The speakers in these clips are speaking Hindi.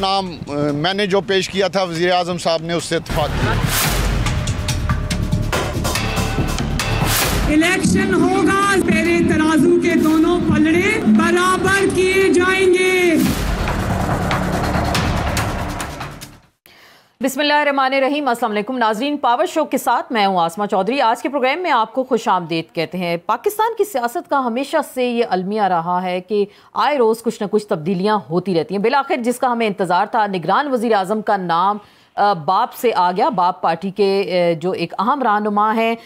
नाम मैंने जो पेश किया था वज़ीर आज़म साहब ने उससे इत्तेफाक किया। इलेक्शन होगा, तेरे तराजू के दोनों पलड़े बराबर किए जाएंगे। बिस्मिल्लाहिर्रहमानिर्रहीम। अस्सलाम वालेकुम नाजरीन, पावर शो के साथ मैं हूं आसमा चौधरी। आज के प्रोग्राम में आपको खुशामदीद कहते हैं। पाकिस्तान की सियासत का हमेशा से ये अलमिया रहा है कि आए रोज़ कुछ न कुछ तब्दीलियां होती रहती हैं। बिलाखिर जिसका हमें इंतज़ार था, निगरान वज़ीर आज़म का नाम बाप से आ गया। बाप पार्टी के जो एक अहम रहनुमा हैं,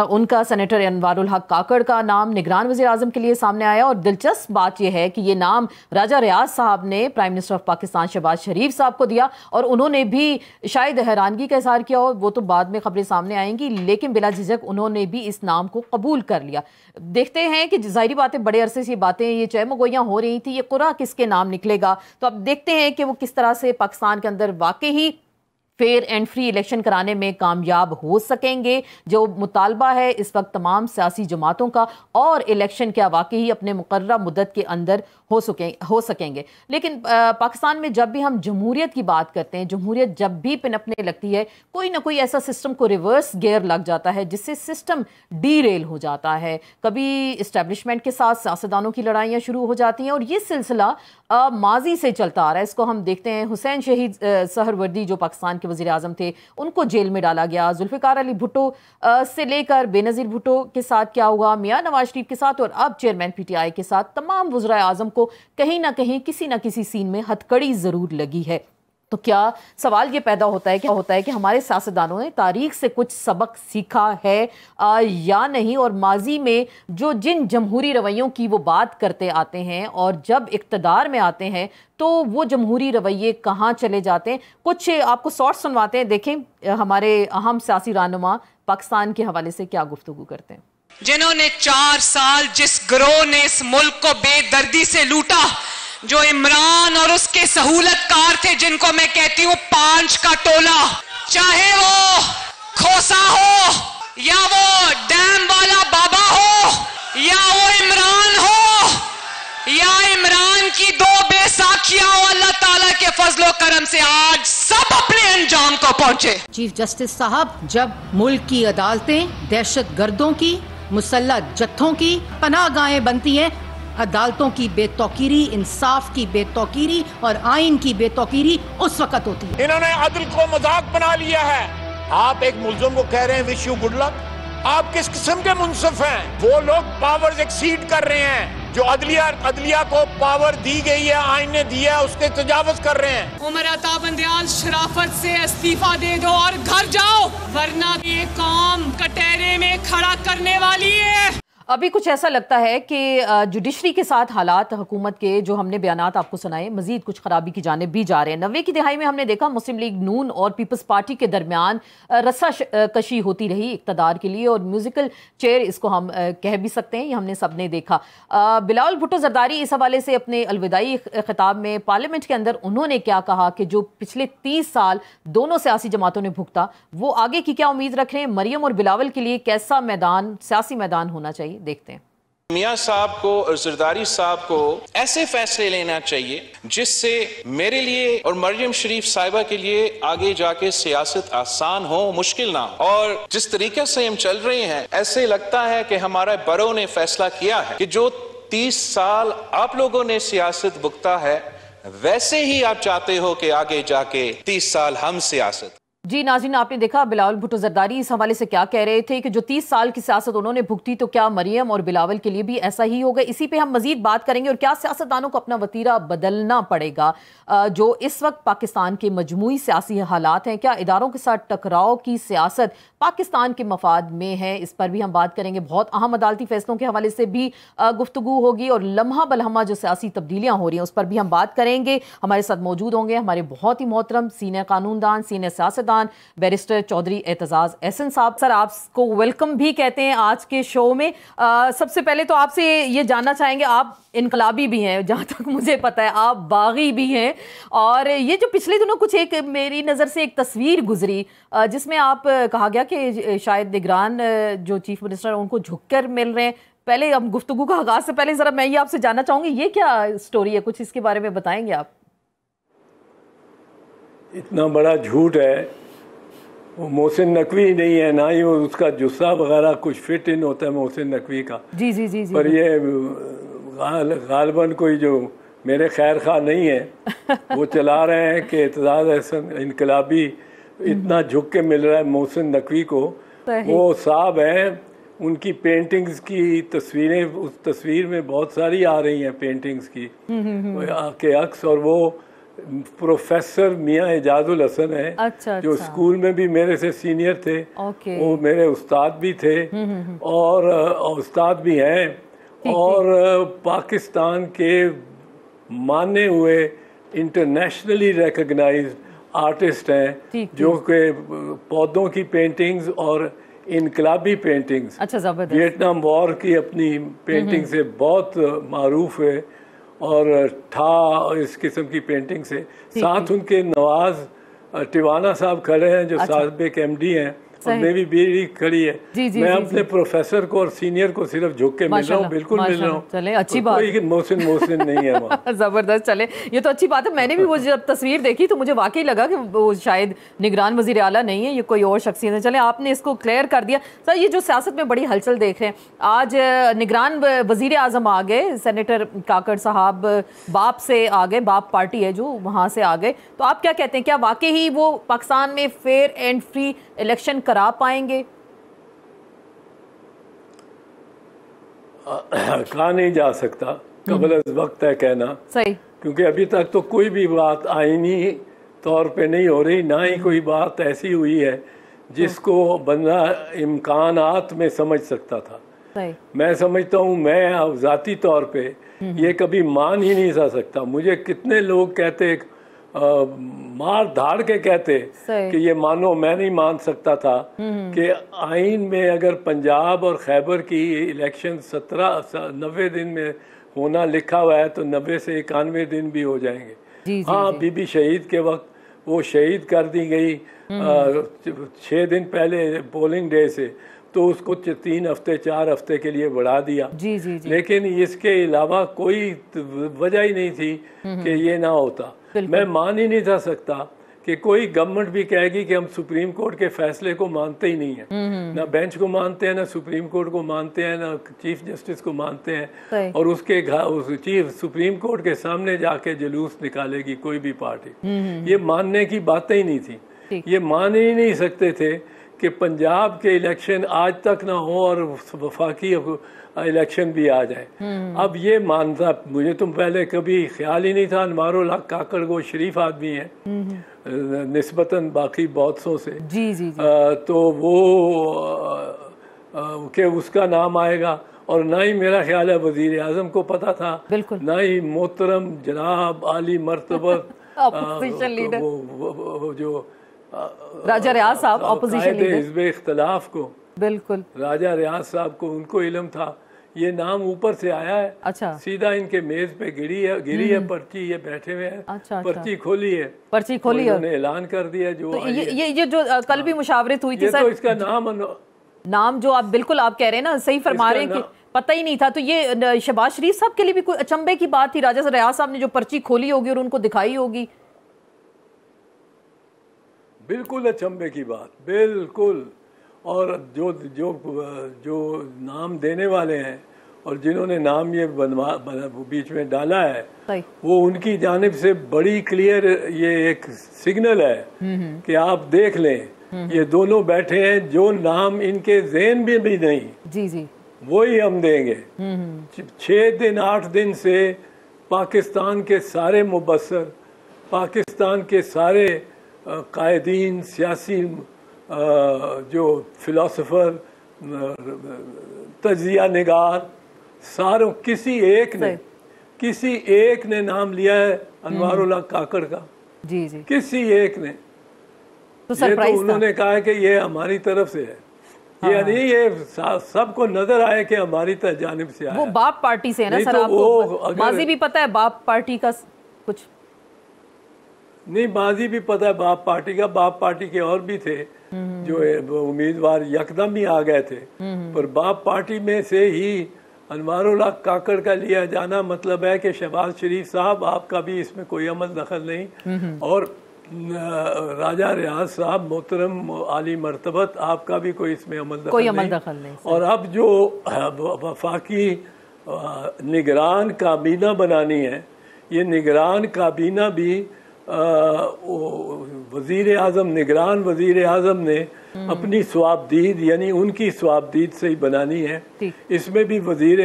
उनका सेनेटर अनवारुल हक काकड़ का नाम निगरान वज़ीर आज़म के लिए सामने आया। और दिलचस्प बात यह है कि ये नाम राजा रियाज साहब ने prime minister of Pakistan Shehbaz Sharif साहब को दिया और उन्होंने भी शायद हैरानगी का इज़हार किया, और वो तो बाद में खबरें सामने आएंगी, लेकिन बिला झिझक उन्होंने भी इस नाम को कबूल कर लिया। देखते हैं कि ज़ाहिरी बातें, बड़े अरसे से ये बातें, ये चहमगोइयाँ हो रही थी, ये कुरा किसके नाम निकलेगा। तो अब देखते हैं कि वो किस तरह से पाकिस्तान के अंदर वाकई ही फेयर एंड फ्री इलेक्शन कराने में कामयाब हो सकेंगे। जो मुतालबा है इस वक्त तमाम सियासी जमातों का, और इलेक्शन क्या वाकई ही अपने मुकर्ररा मुद्दत के अंदर हो सकेंगे। लेकिन पाकिस्तान में जब भी हम जमहूरियत की बात करते हैं, जमहूरियत जब भी पनपने लगती है, कोई ना कोई ऐसा सिस्टम को रिवर्स गियर लग जाता है जिससे सिस्टम डीरेल हो जाता है। कभी इस्टेब्लिशमेंट के साथ सियासतदानों की लड़ाइयाँ शुरू हो जाती हैं, और ये सिलसिला माजी से चलता आ रहा है। इसको हम देखते हैं, हुसैन शहीद सहरवर्दी जो पाकिस्तान के वज़ीर आज़म थे, उनको जेल में डाला गया। जुल्फ़िकार अली भुट्टो से लेकर बेनज़ीर भुट्टो के साथ क्या हुआ, मियां नवाज शरीफ के साथ, और अब चेयरमैन PTI के साथ, तमाम वज़ीर आज़म को कहीं ना कहीं किसी ना किसी सीन में हथकड़ी ज़रूर लगी है। तो क्या सवाल ये पैदा होता है कि हमारे सियासतदानों ने तारीख से कुछ सबक सीखा है या नहीं, और माजी में जो जिन जमहूरी रवैयों की वो बात करते आते हैं और जब इक़्तिदार में आते हैं तो वो जमहूरी रवैये कहाँ चले जाते हैं। कुछ आपको शॉर्ट सुनवाते हैं, देखें हमारे अहम सियासी रहनुमा पाकिस्तान के हवाले से क्या गुफ्तगू करते हैं। जिन्होंने 4 साल जिस गिरोह ने इस मुल्क को बेदर्दी से लूटा, जो इमरान और उसके सहूलतकार थे, जिनको मैं कहती हूं 5 का टोला, चाहे वो खोसा हो या वो डैम वाला बाबा हो या वो इमरान हो या इमरान की 2 बेसाखियां हो, अल्लाह ताला के फजलो करम से आज सब अपने अंजाम को पहुंचे। चीफ जस्टिस साहब, जब मुल्क की अदालतें दहशत गर्दों की, मुसल्लह जत्थों की पनाहगाहें बनती हैं, अदालतों की बेतौकीरी, इंसाफ की बेतौकीरी और आइन की बेतौकीरी उस वक्त होती है। इन्होंने अदल को मजाक बना लिया है। आप एक मुल्ज़िम को कह रहे हैं विश यू गुड लक। आप किस किस्म के मुंसिफ हैं? वो लोग पावर्स एक्सीड कर रहे हैं। जो अदलिया को पावर दी गई है, आइन ने दिया है, उसके तजावुज कर रहे हैं। उमर अता बंदयाल, शराफत से इस्तीफा दे दो और घर जाओ, वरना ये कौम कटहरे में खड़ा करने वाली है। अभी कुछ ऐसा लगता है कि जुडिशरी के साथ हालात हुकूमत के, जो हमने बयानात आपको सुनाए, मजीद कुछ खराबी की जानिब भी जा रहे हैं। 90 की दिहाई में हमने देखा मुस्लिम लीग नून और पीपल्स पार्टी के दरमियान रस्सा कशी होती रही इक़्तिदार के लिए, और म्यूजिकल चेयर इसको हम कह भी सकते हैं, ये हमने सबने देखा। बिलावल भुट्टो जरदारी इस हवाले से अपने अलविदाई खिताब में पार्लियामेंट के अंदर उन्होंने क्या कहा कि जो पिछले 30 साल दोनों सियासी जमातों ने भुगता, वो आगे की क्या उम्मीद रख रहे हैं। मरियम और बिलावल के लिए कैसा मैदान, सियासी मैदान होना चाहिए, देखते हैं। मियां साहब को और जरदारी साहब को ऐसे फैसले लेना चाहिए जिससे मेरे लिए और मरियम शरीफ साहिबा के लिए आगे जाके सियासत आसान हो, मुश्किल ना हो। और जिस तरीके से हम चल रहे हैं, ऐसे लगता है कि हमारे बड़ों ने फैसला किया है कि जो 30 साल आप लोगों ने सियासत भुगता है, वैसे ही आप चाहते हो कि आगे जाके 30 साल हम सियासत। जी नाज़रीन, आपने देखा बिलावल भुट्टो जरदारी इस हवाले से क्या कह रहे थे कि जो 30 साल की सियासत उन्होंने भुगती, तो क्या मरियम और बिलावल के लिए भी ऐसा ही होगा। इसी पे हम मजीद बात करेंगे, और क्या सियासतदानों को अपना वतीरा बदलना पड़ेगा। जो इस वक्त पाकिस्तान के मजमूई सियासी हालात हैं, क्या इदारों के साथ टकराव की सियासत पाकिस्तान के मफाद में है, इस पर भी हम बात करेंगे। बहुत अहम अदालती फैसलों के हवाले से भी गुफ्तगू होगी, और लम्हा बलहमा जो सियासी तब्दीलियाँ हो रही हैं उस पर भी हम बात करेंगे। हमारे साथ मौजूद होंगे हमारे बहुत ही मोहतरम सीनियर कानूनदान, सीनियर सियासतदान बैरिस्टर चौधरी एतजाज एहसन साहब। सर, आपको वेलकम भी कहते हैं आज के शो में। सबसे पहले तो आपसे ये जानना चाहेंगे, आप इनकलाबी भी हैं, जहाँ तक मुझे पता है आप बागी भी हैं, और ये जो पिछले दिनों कुछ एक मेरी नज़र से एक तस्वीर गुजरी जिसमें आप कहा गया कि शायद निगरान जो चीफ मिनिस्टर उनको झुककर मिल रहे हैं। पहले हम गुफ्तगू का आगाज से पहले ज़रा मैं ये आपसे जानना चाहूँगी, ये क्या स्टोरी है, कुछ इसके बारे में बताएंगे आप? इतना बड़ा झूठ है। वो मोहसिन नकवी नहीं है, ना ही उसका जुस्सा वगैरह कुछ फिट इन होता है मोहसिन नकवी का। जी जी जी जी। पर ये गालिबन कोई जो मेरे खैर खा नहीं है वो चला रहे हैं कि एतजाज़ अहसन इनकलाबी इतना झुक के मिल रहा है मोहसिन नकवी को। वो साहब हैं, उनकी पेंटिंग्स की तस्वीरें उस तस्वीर में बहुत सारी आ रही हैं पेंटिंग्स की के अक्स, और वो प्रोफेसर मियाँ एजाजुल हसन है। अच्छा, जो स्कूल में भी मेरे से सीनियर थे। वो मेरे उस्ताद भी थे और उस्ताद भी हैं और पाकिस्तान के माने हुए इंटरनेशनली रिकॉग्नाइज्ड आर्टिस्ट हैं जो कि पौधों की पेंटिंग्स और इनकलाबी पेंटिंग्स, अच्छा ज़बरदस्त, वियतनाम वॉर की अपनी पेंटिंग से बहुत मारूफ है और इस किस्म की पेंटिंग से। साथ उनके नवाज टिवाना साहब खड़े हैं जो साबिक एमडी हैं और मेरी बीवी खड़ी है। मैं अपने प्रोफेसर को और सीनियर को सिर्फ झुक के मिल रहा हूँ, बिल्कुल मिल रहा हूँ। चले अच्छी बात, कोई मोहसिन नहीं है वहाँ। जबरदस्त, चले ये तो अच्छी बात है। मैंने भी वो जब तस्वीर देखी तो मुझे वाकई लगा कि वो शायद निगरान वजीर आला नहीं है, ये कोई और शख्सियत है। चले आपने इसको क्लियर कर दिया। सर ये जो सियासत में बड़ी हलचल देख रहे हैं, आज निगरान वजीर आजम आ गए, सेनेटर काकड़ साहब बाप से आ गए, बाप पार्टी है जो वहाँ से आ गए, तो आप क्या कहते हैं, क्या वाकई ही वो पाकिस्तान में फेयर एंड फ्री इलेक्शन करा पाएंगे? कहा नहीं जा सकता, कबल वक्त है कहना सही, क्योंकि अभी तक तो कोई भी बात आईनी तौर पे नहीं हो रही, ना ही कोई बात ऐसी हुई है जिसको बंदा इम्कानात में समझ सकता था। सही। मैं समझता हूँ, मैं ज़ाती तौर पे ये कभी मान ही नहीं जा सकता। मुझे कितने लोग कहते मार धाड़ के कहते कि ये मानो, मैं नहीं मान सकता था कि आइन में अगर पंजाब और खैबर की इलेक्शन 90 दिन में होना लिखा हुआ है तो 90 से 91 दिन भी हो जाएंगे। हाँ, बीबी शहीद के वक्त वो शहीद कर दी गई 6 दिन पहले पोलिंग डे से, तो उसको 3 हफ्ते 4 हफ्ते के लिए बढ़ा दिया। लेकिन इसके अलावा कोई वजह ही नहीं थी कि ये ना होता। मैं मान ही नहीं जा सकता कि कोई गवर्नमेंट भी कहेगी कि हम सुप्रीम कोर्ट के फैसले को मानते ही नहीं है, ना बेंच को मानते हैं, ना सुप्रीम कोर्ट को मानते हैं, ना चीफ जस्टिस को मानते हैं, और उसके चीफ सुप्रीम कोर्ट के सामने जाके जुलूस निकालेगी कोई भी पार्टी। ये मानने की बातें ही नहीं थी। ये मान ही नहीं सकते थे कि पंजाब के इलेक्शन आज तक ना हो और वफाकी इलेक्शन भी आ जाए। अब ये मानता, मुझे तुम पहले कभी ख्याल ही नहीं था। अनवारुल हक काकड़ को शरीफ आदमी है निस्बतन बाकी बहुत सौ से, तो वो के उसका नाम आएगा, और ना ही मेरा ख्याल है वजीर आजम को पता था, ना ही मोहतरम जनाब आली मर्तबत ऑपोजिशन लीडर जो राजा रियाज साहब ऑपोजिशन लीडर हिज़्ब इख्तिलाफ को, बिल्कुल राजा रियाज साहब को, उनको इल्म था। ये नाम ऊपर से आया है। अच्छा। सीधा इनके मेज पे गिरी है पर्ची, ये बैठे हुए हैं। अच्छा, पर्ची खोली है, उन्होंने ऐलान कर दिया जो तो ये जो कल भी मुशावरत हुई थी सर, तो इसका नाम जो आप बिल्कुल आप कह रहे हैं ना, सही फरमा रहे हैं कि पता ही नहीं था। तो ये शहबाज शरीफ साहब के लिए भी कोई अचंभे की बात थी, राजा रियाज साहब ने जो पर्ची खोली होगी और उनको दिखाई होगी। बिल्कुल अचंभे की बात, बिल्कुल। और जो नाम देने वाले हैं और जिन्होंने नाम ये बीच में डाला है, वो उनकी जानिब से बड़ी क्लियर ये एक सिग्नल है कि आप देख लें, ये दोनों बैठे हैं, जो नाम इनके ज़हन में भी नहीं, वही हम देंगे। 6 दिन 8 दिन से पाकिस्तान के सारे मुबस्सर, पाकिस्तान के सारे कायदीन, सियासी जो फिलोसोफर, तजिया निगार, सारों किसी एक ने नाम लिया है अनवारुल हक काकड़ का। किसी एक ने। तो ये तो उन्होंने कहा है कि ये हमारी तरफ से है। ये नहीं, ये सबको नजर आए कि हमारी जानिब से आया। वो बाप पार्टी से है ना सर, आपको माजी भी पता है बाप पार्टी का कुछ? नहीं, माजी भी पता है बाप पार्टी का। बाप पार्टी के और भी थे जो उम्मीदवार यकदम ही आ गए थे, पर बाप पार्टी में से ही अनवारुल हक काकड़ का लिया जाना मतलब है कि शहबाज शरीफ साहब आपका भी इसमें कोई अमल दखल नहीं, और राजा रियाज साहब मोहतरम आली मर्तबत, आपका भी कोई इसमें कोई अमल दखल नहीं। और अब जो वफाकी निगरान काबीना बनानी है, ये निगरान काबीना भी वज़ीर आज़म, निगरान वज़ीर आज़म ने अपनी स्वाबदीद यानी उनकी स्वाबदीद से ही बनानी है। इसमें भी वज़ीर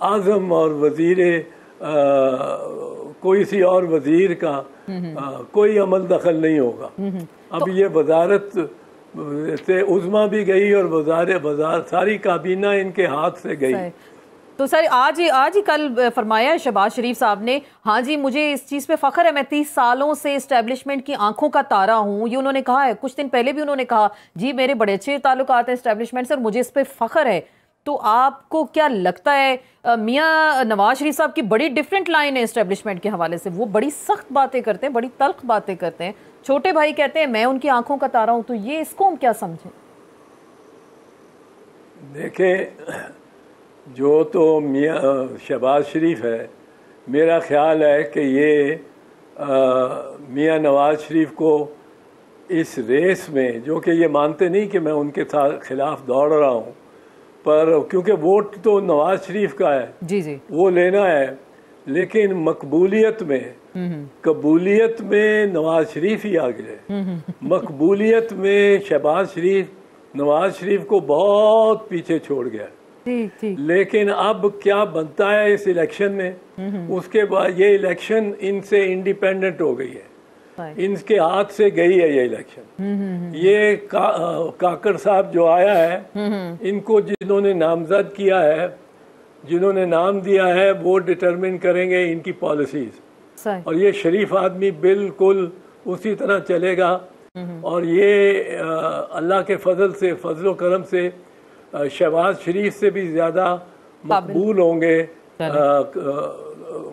आज़म और वज़ीर कोई सी और वज़ीर का कोई अमल दखल नहीं होगा। अब ये वजारत से उज़्मा भी गई और वज़ार सारी काबीना इनके हाथ से गई। तो सर आज ही कल फरमाया है शहबाज शरीफ साहब ने, हाँ जी मुझे इस चीज़ पे फ़ख्र है, मैं 30 सालों से इस्टेब्लिशमेंट की आंखों का तारा हूँ, ये उन्होंने कहा है। कुछ दिन पहले भी उन्होंने कहा जी मेरे बड़े अच्छे ताल्लुकात हैं इस्टेब्लिशमेंट से और मुझे इस पे फ़ख्र है। तो आपको क्या लगता है, मियाँ नवाज शरीफ साहब की बड़ी डिफरेंट लाइन है इस्टेब्लिशमेंट के हवाले से, वो बड़ी सख्त बातें करते हैं, बड़ी तल्ख बातें करते हैं, छोटे भाई कहते हैं मैं उनकी आंखों का तारा हूँ, तो ये इसको हम क्या समझें? देखें, जो तो मियाँ शहबाज शरीफ है, मेरा ख्याल है कि ये मियाँ नवाज शरीफ को इस रेस में, जो कि ये मानते नहीं कि मैं उनके साथ खिलाफ दौड़ रहा हूँ, पर क्योंकि वोट तो नवाज शरीफ का है जी जी वो लेना है, लेकिन मकबूलियत में, कबूलियत में नवाज शरीफ ही आगे है, मकबूलियत में शहबाज शरीफ नवाज शरीफ को बहुत पीछे छोड़ गया। लेकिन अब क्या बनता है इस इलेक्शन में, उसके बाद ये इलेक्शन इनसे इंडिपेंडेंट हो गई है, इनके हाथ से गई है ये इलेक्शन। ये काकड़ साहब जो आया है, इनको जिन्होंने नामजद किया है, जिन्होंने नाम दिया है, वो डिटरमिन करेंगे इनकी पॉलिसीज, और ये शरीफ आदमी बिल्कुल उसी तरह चलेगा। और ये अल्लाह के फजल से, फजलो करम से शहबाज शरीफ से भी ज्यादा मकबूल होंगे,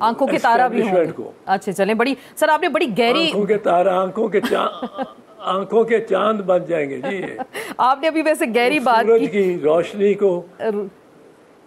आंखों के तारा भी होंगे। अच्छा चलें, बड़ी सर आपने बड़ी गहरी, आंखों के तारा, आंखों के चांद बन जाएंगे जी। आपने अभी वैसे गहरी बात सूरज की रोशनी को,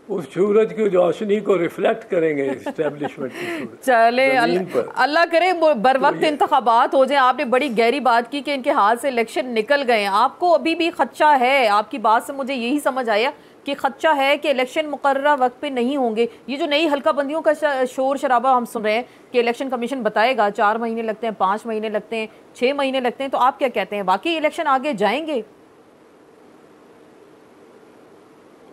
उस सूरज की रोशनी को रिफ्लेक्ट करेंगे इस्टेब्लिशमेंट की। चले अल्लाह करे बर वक्त इंतखाबात हो जाए। आपने बड़ी गहरी बात की कि इनके हाथ से इलेक्शन निकल गए, आपको अभी भी खदशा है? आपकी बात से मुझे यही समझ आया कि खदशा है कि इलेक्शन मुकर्ररा वक्त पे नहीं होंगे। ये जो नई हल्का बंदियों का शोर शराबा हम सुन रहे हैं कि इलेक्शन कमीशन बताएगा 4 महीने लगते हैं, 5 महीने लगते हैं, 6 महीने लगते हैं, तो आप क्या कहते हैं, वाकई इलेक्शन आगे जाएंगे?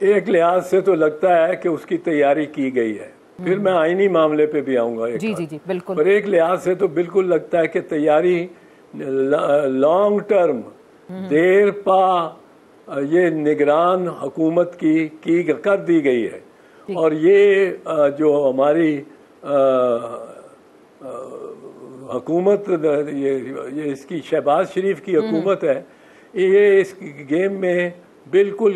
एक लिहाज से तो लगता है कि उसकी तैयारी की गई है, फिर मैं आईनी मामले पे भी आऊंगा जी जी जी बिल्कुल। पर एक लिहाज से तो बिल्कुल लगता है कि तैयारी लॉन्ग टर्म देर पा ये निगरान हुकूमत की कर दी गई है। और ये जो हमारी हुकूमत, ये इसकी शहबाज शरीफ की हुकूमत है, ये इस गेम में बिल्कुल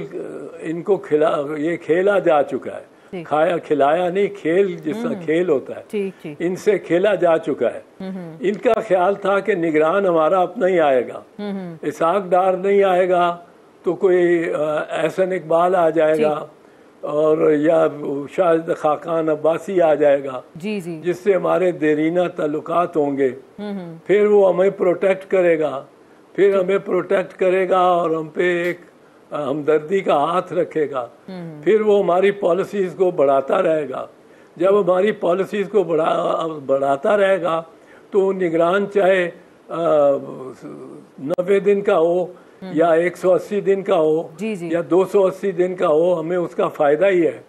इनको खेला जा चुका है, खाया खिलाया नहीं, खेल जिसका खेल होता है इनसे खेला जा चुका है। इनका ख्याल था कि निगरान हमारा अपना ही आएगा, इसाक डार नहीं आएगा तो कोई एहसन इकबाल आ जाएगा और या शाहिद खाकान अब्बासी आ जाएगा जी जी, जिससे हमारे देरीना ताल्लुकात होंगे, फिर वो हमें प्रोटेक्ट करेगा, फिर हमें प्रोटेक्ट करेगा और हम पे एक हमदर्दी का हाथ रखेगा, फिर वो हमारी पॉलिसीज़ को बढ़ाता रहेगा। जब हमारी पॉलिसीज़ को बढ़ाता रहेगा तो निगरान चाहे 90 दिन का हो या 180 दिन का हो या 280 दिन का हो, हमें उसका फ़ायदा ही है।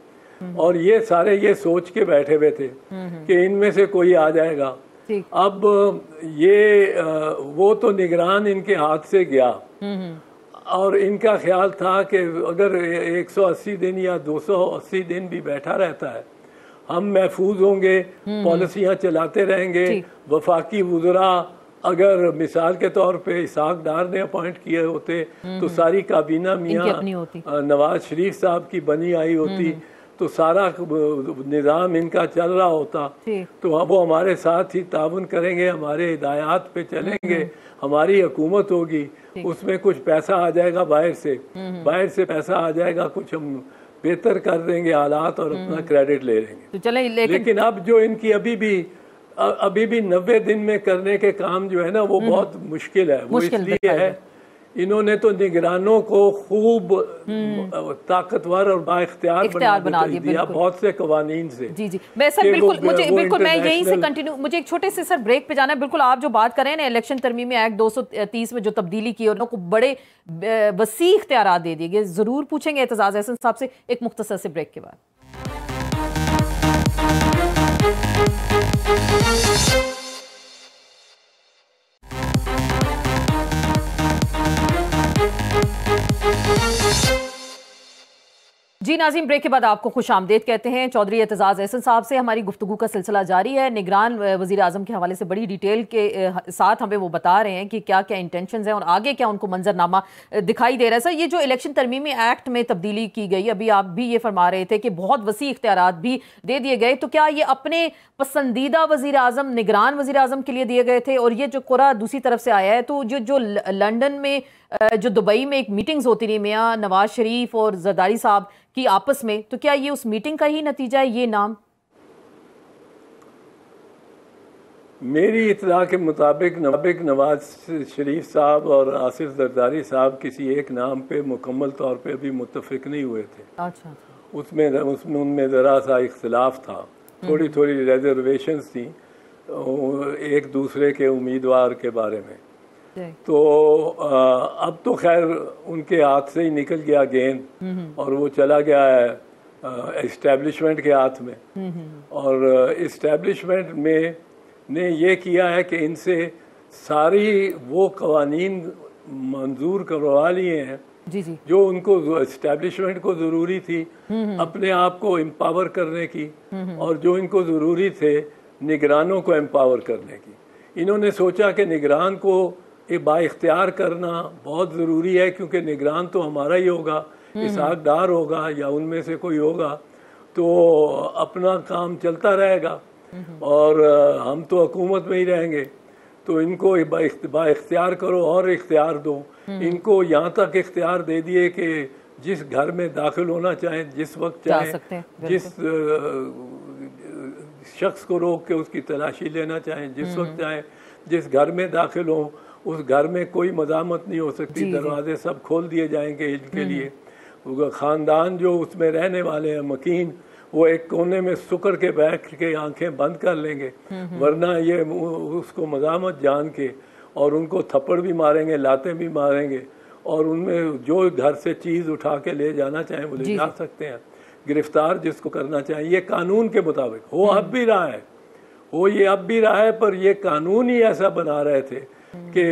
और ये सारे ये सोच के बैठे हुए थे कि इनमें से कोई आ जाएगा। अब ये वो तो निगरान इनके हाथ से गया और इनका ख्याल था कि अगर 180 दिन या 280 दिन भी बैठा रहता है, हम महफूज होंगे, पॉलिसियां चलाते रहेंगे। वफाकी वुज़रा अगर मिसाल के तौर पे इसाक डार ने अपॉइंट किए होते तो सारी काबीना मियाँ नवाज शरीफ साहब की बनी आई होती, तो सारा निज़ाम इनका चल रहा होता, तो वो हमारे साथ ही ताउन करेंगे, हमारे हिदायत पे चलेंगे, हमारी हुकूमत होगी, उसमें कुछ पैसा आ जाएगा बाहर से पैसा आ जाएगा, कुछ हम बेहतर कर देंगे हालात और अपना क्रेडिट ले लेंगे। तो चले, लेकिन अब जो इनकी अभी भी अभी भी 90 दिन में करने के काम जो है ना वो बहुत मुश्किल है। वो इसलिए है इन्होंने तो निगरानों को खूब ताकतवर और बाइख्तियार बना दिया बहुत से कवानीन से। जी जी मैं सर बिल्कुल मैं यहीं से कंटिन्यू, मुझे एक छोटे से सर ब्रेक पे जाना है। बिल्कुल आप जो बात कर रहे हैं ना, इलेक्शन तरमीमी एक्ट 230 में जो तब्दीली की और को बड़े वसी इख्तियारात दे दिए गए, जरूर पूछेंगे एतजाज अहसन साहब से एक मुख्तसर से ब्रेक के बाद। जी नाज़रीन, ब्रेक के बाद आपको खुश आमदेद कहते हैं। चौधरी एतजाज अहसन साहब से हमारी गुफ्तगू का सिलसिला जारी है। निगरान वज़ीर आज़म के हवाले से बड़ी डिटेल के साथ हमें वो बता रहे हैं कि क्या क्या इंटेंशंस हैं और आगे क्या उनको मंजरनामा दिखाई दे रहा है। सर, ये जो इलेक्शन तरमीमी एक्ट में तब्दीली की गई, अभी आप भी ये फरमा रहे थे कि बहुत वसी इख्तियारात भी दे दिए गए, तो क्या ये अपने पसंदीदा वज़ीर आज़म, निगरान वज़ीर आज़म के लिए दिए गए थे? और ये जो कुरा दूसरी तरफ से आया है, तो जो लंदन में जो दुबई में एक मीटिंग्स होती रही मियाँ नवाज शरीफ और जरदारी साहब की आपस में, तो क्या ये उस मीटिंग का ही नतीजा है ये नाम? मेरी इत्तला के मुताबिक नवाज शरीफ साहब और आसिफ जरदारी साहब किसी एक नाम पे मुकम्मल तौर पे अभी मुत्तफिक नहीं हुए थे। अच्छा। उनमें ज़रा सा इख्तिलाफ था, थोड़ी थोड़ी रिजर्वेशंस थी एक दूसरे के उम्मीदवार के बारे में। तो अब तो खैर उनके हाथ से ही निकल गया गेंद और वो चला गया है इस्टेब्लिशमेंट के हाथ में। और इस्टेब्लिशमेंट में ने ये किया है कि इनसे सारी वो कवानीन मंजूर करवा लिए हैं जी जी। जो उनको इस्टेब्लिशमेंट को ज़रूरी थी अपने आप को एम्पावर करने की, और जो इनको ज़रूरी थे निगरानों को एम्पावर करने की। इन्होंने सोचा कि निगरान को बाइख्तियार करना बहुत ज़रूरी है, क्योंकि निगरान तो हमारा ही होगा, इसहाक डार होगा या उनमें से कोई होगा, तो अपना काम चलता रहेगा और हम तो हुकूमत में ही रहेंगे। तो इनको बाइख्तियार करो और इख्तियार दो। इनको यहाँ तक इख्तियार दे दिए कि जिस घर में दाखिल होना चाहें, जिस वक्त चाहें, जिस शख्स को रोक के उसकी तलाशी लेना चाहें, जिस वक्त चाहें, जिस घर में दाखिल हो उस घर में कोई मज़ामत नहीं हो सकती, दरवाजे सब खोल दिए जाएंगे इनके लिए। ख़ानदान जो उसमें रहने वाले हैं मकीन, वो एक कोने में सुकर के बैठ के आंखें बंद कर लेंगे, वरना ये उसको मज़ामत जान के और उनको थप्पड़ भी मारेंगे, लातें भी मारेंगे, और उनमें जो घर से चीज़ उठा के ले जाना चाहें वो ले जा सकते हैं। गिरफ्तार जिसको करना चाहें, ये कानून के मुताबिक हो अब भी रहा है, ये अब भी रहा है, पर ये कानून ही ऐसा बना रहे थे कि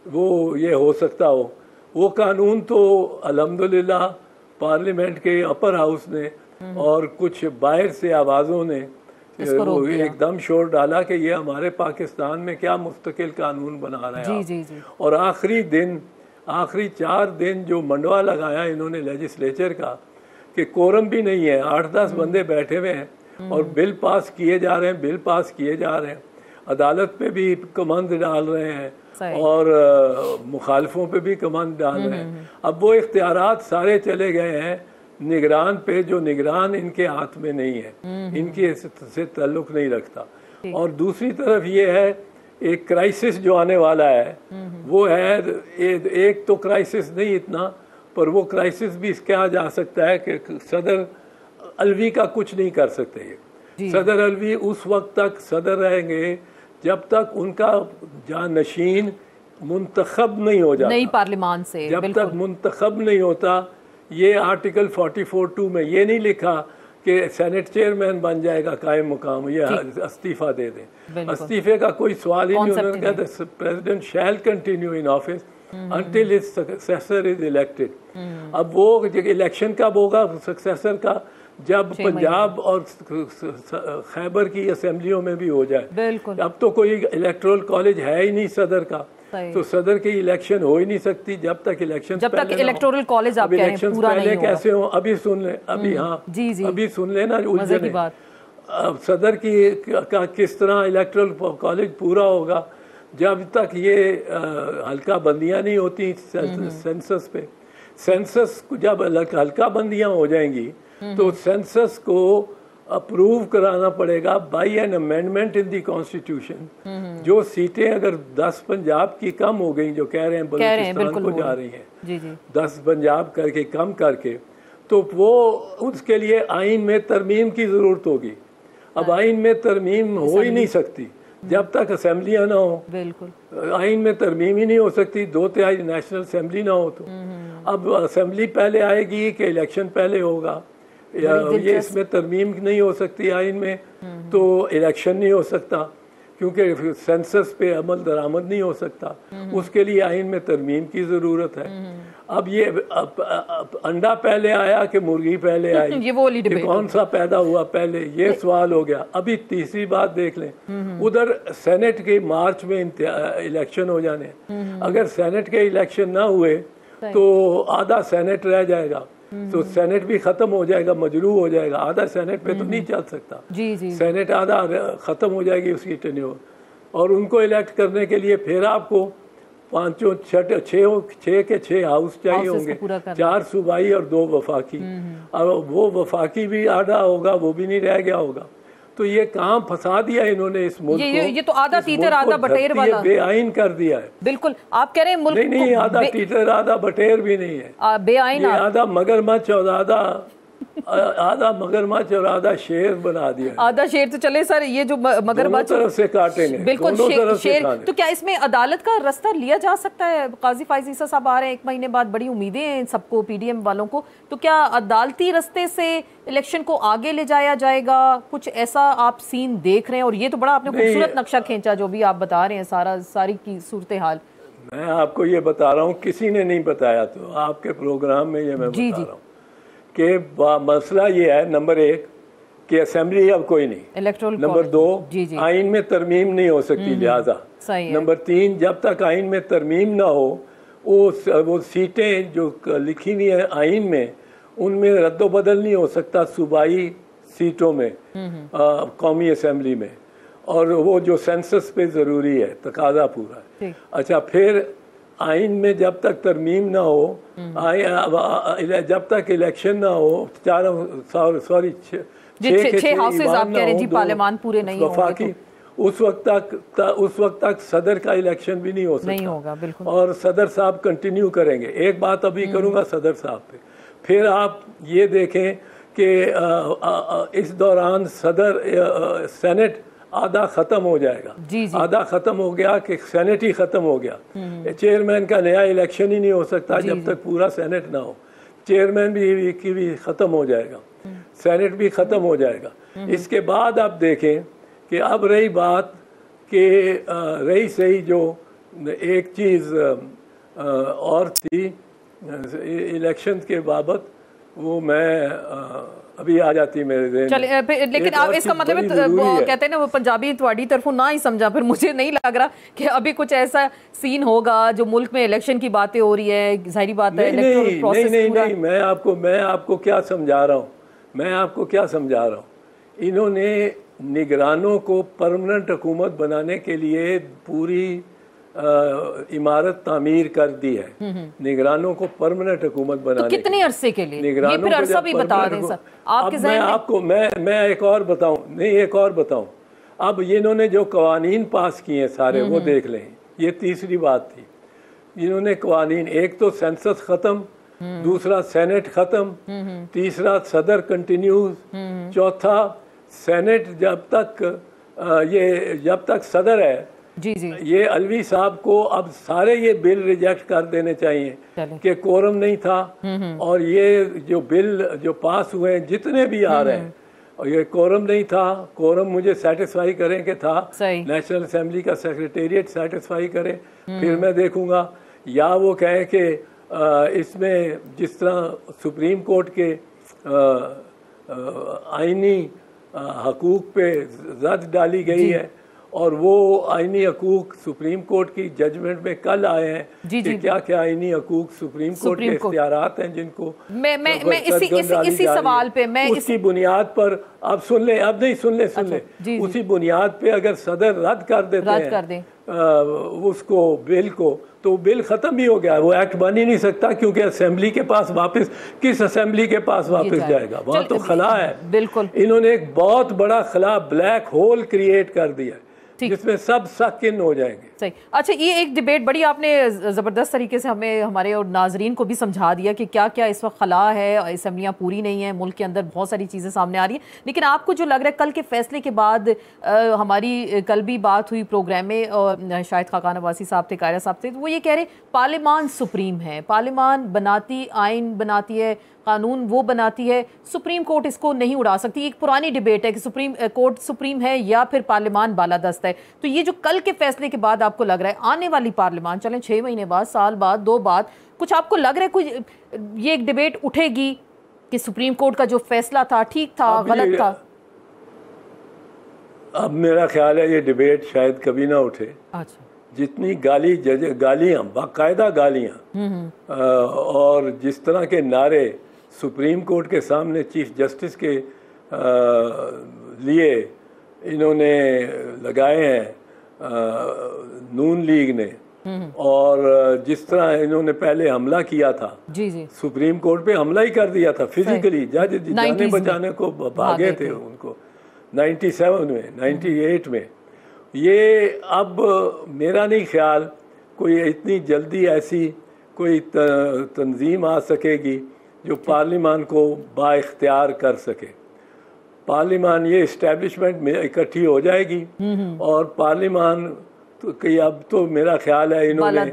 वो ये हो सकता हो। वो कानून तो अल्हम्दुलिल्लाह पार्लियामेंट के अपर हाउस ने और कुछ बाहर से आवाज़ों ने एकदम शोर डाला कि ये हमारे पाकिस्तान में क्या मुस्तकिल कानून बना रहे हैं। जी, जी। और आखिरी 4 दिन जो मंडवा लगाया इन्होंने लेजिस्लेचर का कि कोरम भी नहीं है, 8-10 बंदे बैठे हुए हैं और बिल पास किए जा रहे हैं, अदालत पे भी कमांड डाल रहे हैं और मुखालफों पे भी कमांड डाल रहे हैं। अब वो इख्तियारात सारे चले गए हैं निगरान पे, जो निगरान इनके हाथ में नहीं है, इनके से ताल्लुक नहीं रखता। और दूसरी तरफ ये है एक क्राइसिस जो आने वाला है, वो है एक तो क्राइसिस नहीं इतना, पर वो क्राइसिस भी कहा जा सकता है कि सदर अलवी का कुछ नहीं कर सकते। सदर अलवी उस वक्त तक सदर रहेंगे जब तक उनका जानशीन मुंतखब नहीं हो जाता, नई पार्लियामान से जब तक मुंतखब नहीं होता। ये आर्टिकल 44(2) में ये नहीं लिखा कि सेनेट चेयरमैन बन जाएगा कायम मुकाम, ये इस्तीफा दे दें। इस्तीफे का कोई सवाल ही नहीं। उन्होंने कहा president shall continue in office until his successor is elected। अब वो इलेक्शन कब होगा सक्सेसर का, जब पंजाब और खैबर की असेंबलियों में भी हो जाए। अब तो कोई इलेक्टोरल कॉलेज है ही नहीं सदर का, तो सदर की इलेक्शन हो ही नहीं सकती जब तक इलेक्शन इलेक्टोरल कॉलेज आप कह रहे हैं पूरा पहले कैसे हो। अभी सुन ले, अभी हाँ अभी सुन लेना उलझन। सदर का किस तरह इलेक्टोरल कॉलेज पूरा होगा जब तक ये हल्का बंदियां नहीं होती सेंसस पे। सेंसस जब हल्का बंदियां हो जाएंगी तो सेंसस को अप्रूव कराना पड़ेगा by an amendment in the constitution. जो सीटें अगर 10 पंजाब की कम हो गई, जो कह रहे हैं बलूचिस्तान को जा रही हैं, जी जी 10 पंजाब करके कम करके, तो वो उसके लिए आइन में तरमीम की ज़रूरत होगी। अब आइन में तरमीम हो ही नहीं सकती जब तक असेंबलियाँ ना हो। बिल्कुल आइन में तरमीम ही नहीं हो सकती 2/3 नेशनल असेंबली ना हो तो। अब असेंबली पहले आएगी कि इलेक्शन पहले होगा, या ये इसमें तरमीम नहीं हो सकती आइन में, तो इलेक्शन नहीं हो सकता, क्योंकि सेंसस पे अमल दरामद नहीं हो सकता। उसके लिए आइन में तरमीम की ज़रूरत है। अब ये अंडा पहले आया कि मुर्गी पहले आई, ये वो वाली डिबेट कौन सा पैदा हुआ पहले, ये सवाल हो गया। अभी तीसरी बात देख लें, उधर सेनेट के मार्च में इलेक्शन हो जाने, अगर सेनेट के इलेक्शन ना हुए तो आधा सेनेट रह जाएगा, तो सेनेट भी खत्म हो जाएगा, मजरू हो जाएगा। आधा सेनेट पे तो नहीं चल सकता, सेनेट आधा खत्म हो जाएगी उसकी टेन्योर, और उनको इलेक्ट करने के लिए फिर आपको 6 के 6 हाउस चाहिए होंगे, 4 सूबाई और 2 वफाकी। अब वो वफाकी भी आधा होगा, वो भी नहीं रह गया होगा। तो ये कहाँ फंसा दिया इन्होंने इस मुल्क को। ये तो आधा तीतर आधा बटेर वाला बेआइन कर दिया है। बिल्कुल आप कह रहे हैं मुल्क नहीं, आधा तीतर आधा बटेर भी नहीं है, बेआइन, आधा मगरमच्छ और आधा मगरमच्छ और आधा शेर बना दिया। आधा शेर तो चले सर, ये जो मगरमच्छ तरफ से काटेंगे, बिल्कुल शेर। तो क्या इसमें अदालत का रास्ता लिया जा सकता है? काजी फायज ईसा साहब आ रहे हैं 1 महीने बाद, बड़ी उम्मीदें हैं सबको, पीडीएम वालों को, तो क्या अदालती रास्ते से इलेक्शन को आगे ले जाया जाएगा? कुछ ऐसा आप सीन देख रहे हैं? और ये तो बड़ा आपने खूबसूरत नक्शा खींचा जो भी आप बता रहे हैं, सारी की सूरत हाल। मैं आपको ये बता रहा हूँ, किसी ने नहीं बताया, तो आपके प्रोग्राम में ये मैं बता रहा हूँ कि मसला ये है, नंबर 1 कि असेंबली अब कोई नहीं, नंबर 2 आइन में तरमीम नहीं हो सकती, लिहाजा नंबर 3 जब तक आइन में तरमीम ना हो वो सीटें जो लिखी हुई है आइन में, उनमें रद्दोबदल नहीं हो सकता सूबाई सीटों में, कौमी असेंबली में, और वो जो सेंसस पे ज़रूरी है, तकाजा पूरा है। अच्छा, फिर आइन में जब तक तरमीम ना हो, जब तक इलेक्शन ना हो, 6 हाउसेस आप कह रहे जी पार्लियामान पूरे नहीं होंगे, उस वक्त तक सदर का इलेक्शन भी नहीं हो सकता, नहीं होगा, बिल्कुल। और सदर साहब कंटिन्यू करेंगे। एक बात अभी करूंगा सदर साहब पे, फिर आप ये देखें कि इस दौरान सेनेट आधा खत्म हो जाएगा, आधा खत्म हो गया कि सेनेट ही खत्म हो गया। चेयरमैन का नया इलेक्शन ही नहीं हो सकता जब तक पूरा सेनेट ना हो, चेयरमैन भी खत्म हो जाएगा, सेनेट भी खत्म हो जाएगा। इसके बाद आप देखें कि अब रही बात कि रही सही जो एक चीज़ और थी इलेक्शन के बाबत, वो मैं अभी आ जाती मेरे ज़हन। चलिए, लेकिन आप इसका मतलब कहते हैं ना, वो पंजाबी थोड़ी तरफों ना ही समझा, फिर मुझे नहीं लग रहा कि अभी कुछ ऐसा सीन होगा जो मुल्क में इलेक्शन की बातें हो रही है, जाहिर बात है। नहीं, मैं आपको क्या समझा रहा हूँ, इन्होंने निगरानों को परमानेंट हुकूमत बनाने के लिए पूरी इमारत तामीर कर दी है, निगरानों को परमानेंट हुकूमत बनाने। तो कितने अरसे के लिए? ये फिर अरसा भी बता दें सर आपके ज़हन में। मैं एक और बताऊं, अब ये इन्होंने जो कवानीन पास किए हैं सारे, वो देख लें। ये तीसरी बात थी, इन्होंने कवानीन, एक तो सेंसस खत्म, दूसरा सेनेट खत्म, तीसरा सदर कंटिन्यूज, चौथा सेनेट जब तक सदर है। ये अलवी साहब को अब सारे ये बिल रिजेक्ट कर देने चाहिए कि कोरम नहीं था, और ये जो बिल जो पास हुए हैं जितने भी आ रहे हैं, और ये कोरम नहीं था, कोरम मुझे सेटिस्फाई करें कि था, नेशनल असेंबली का सेक्रेटेरिएट सेटिस्फाई करे, फिर मैं देखूंगा। या वो कहें कि इसमें जिस तरह सुप्रीम कोर्ट के आईनी हकूक पे जद डाली गई है, और वो आईनी हकूक सुप्रीम कोर्ट की जजमेंट में कल आए हैं कि क्या क्या आईनी हकूक सुप्रीम कोर्ट के इख्तियारात हैं जिनको मैं इसी सवाल पे मैं उसकी बुनियाद पर अब सुन ले, उसी बुनियाद पे अगर सदर रद्द कर देते हैं उसको बिल को, तो बिल ख़त्म ही हो गया, वो एक्ट बन ही नहीं सकता, क्योंकि असेंबली के पास वापस, किस असेंबली के पास वापस जाएगा? वहाँ तो खला है। बिल्कुल, इन्होंने एक बहुत बड़ा खला, ब्लैक होल क्रिएट कर दिया जिसमें सब सक इन हो जाएंगे। सही। अच्छा, ये एक डिबेट बड़ी आपने ज़बरदस्त तरीके से हमें, हमारे और नाजरीन को भी समझा दिया कि क्या क्या इस वक्त खला है, असम्बलियाँ पूरी नहीं है, मुल्क के अंदर बहुत सारी चीज़ें सामने आ रही हैं। लेकिन आपको जो लग रहा है कल के फैसले के बाद, हमारी कल भी बात हुई प्रोग्राम में और शायद खाकान अब्बासी साहब थे, कायरा साहब थे, तो वो ये कह रहे पार्लियामान सुप्रीम है, पार्लियामान बनाती, आइन बनाती है, कानून वो बनाती है, सुप्रीम कोर्ट इसको नहीं उड़ा सकती। एक पुरानी डिबेट है कि सुप्रीम कोर्ट सुप्रीम है या फिर पार्लियामान बालादस्त है। तो ये जो कल के फैसले के बाद आपको लग रहा है आने वाली पार्लियामान, चलें 6 महीने बाद, साल बाद, 2 बाद, कुछ आपको लग रहा है कुछ ये एक डिबेट उठेगी कि सुप्रीम कोर्ट का जो फैसला था ठीक था, गलत था? अब मेरा ख्याल है ये डिबेट शायद कभी ना उठे। अच्छा, जितनी गालियां, बाकायदा गालियां और जिस तरह के नारे सुप्रीम कोर्ट के सामने चीफ जस्टिस के लिए इन्होंने लगाए हैं नून लीग ने, और जिस तरह इन्होंने पहले हमला किया था, जी जी, सुप्रीम कोर्ट पे हमला ही कर दिया था फिजिकली, जज जाने बचाने को भागे थे उनको 97 में, 98 में। ये अब मेरा नहीं ख्याल कोई इतनी जल्दी ऐसी कोई तंजीम आ सकेगी जो पार्लियामान को बाइख्तियार कर सके। पार्लियामान ये इस्टेब्लिशमेंट में इकट्ठी हो जाएगी और पार्लियामान तो कि अब तो मेरा ख्याल है इन्होंने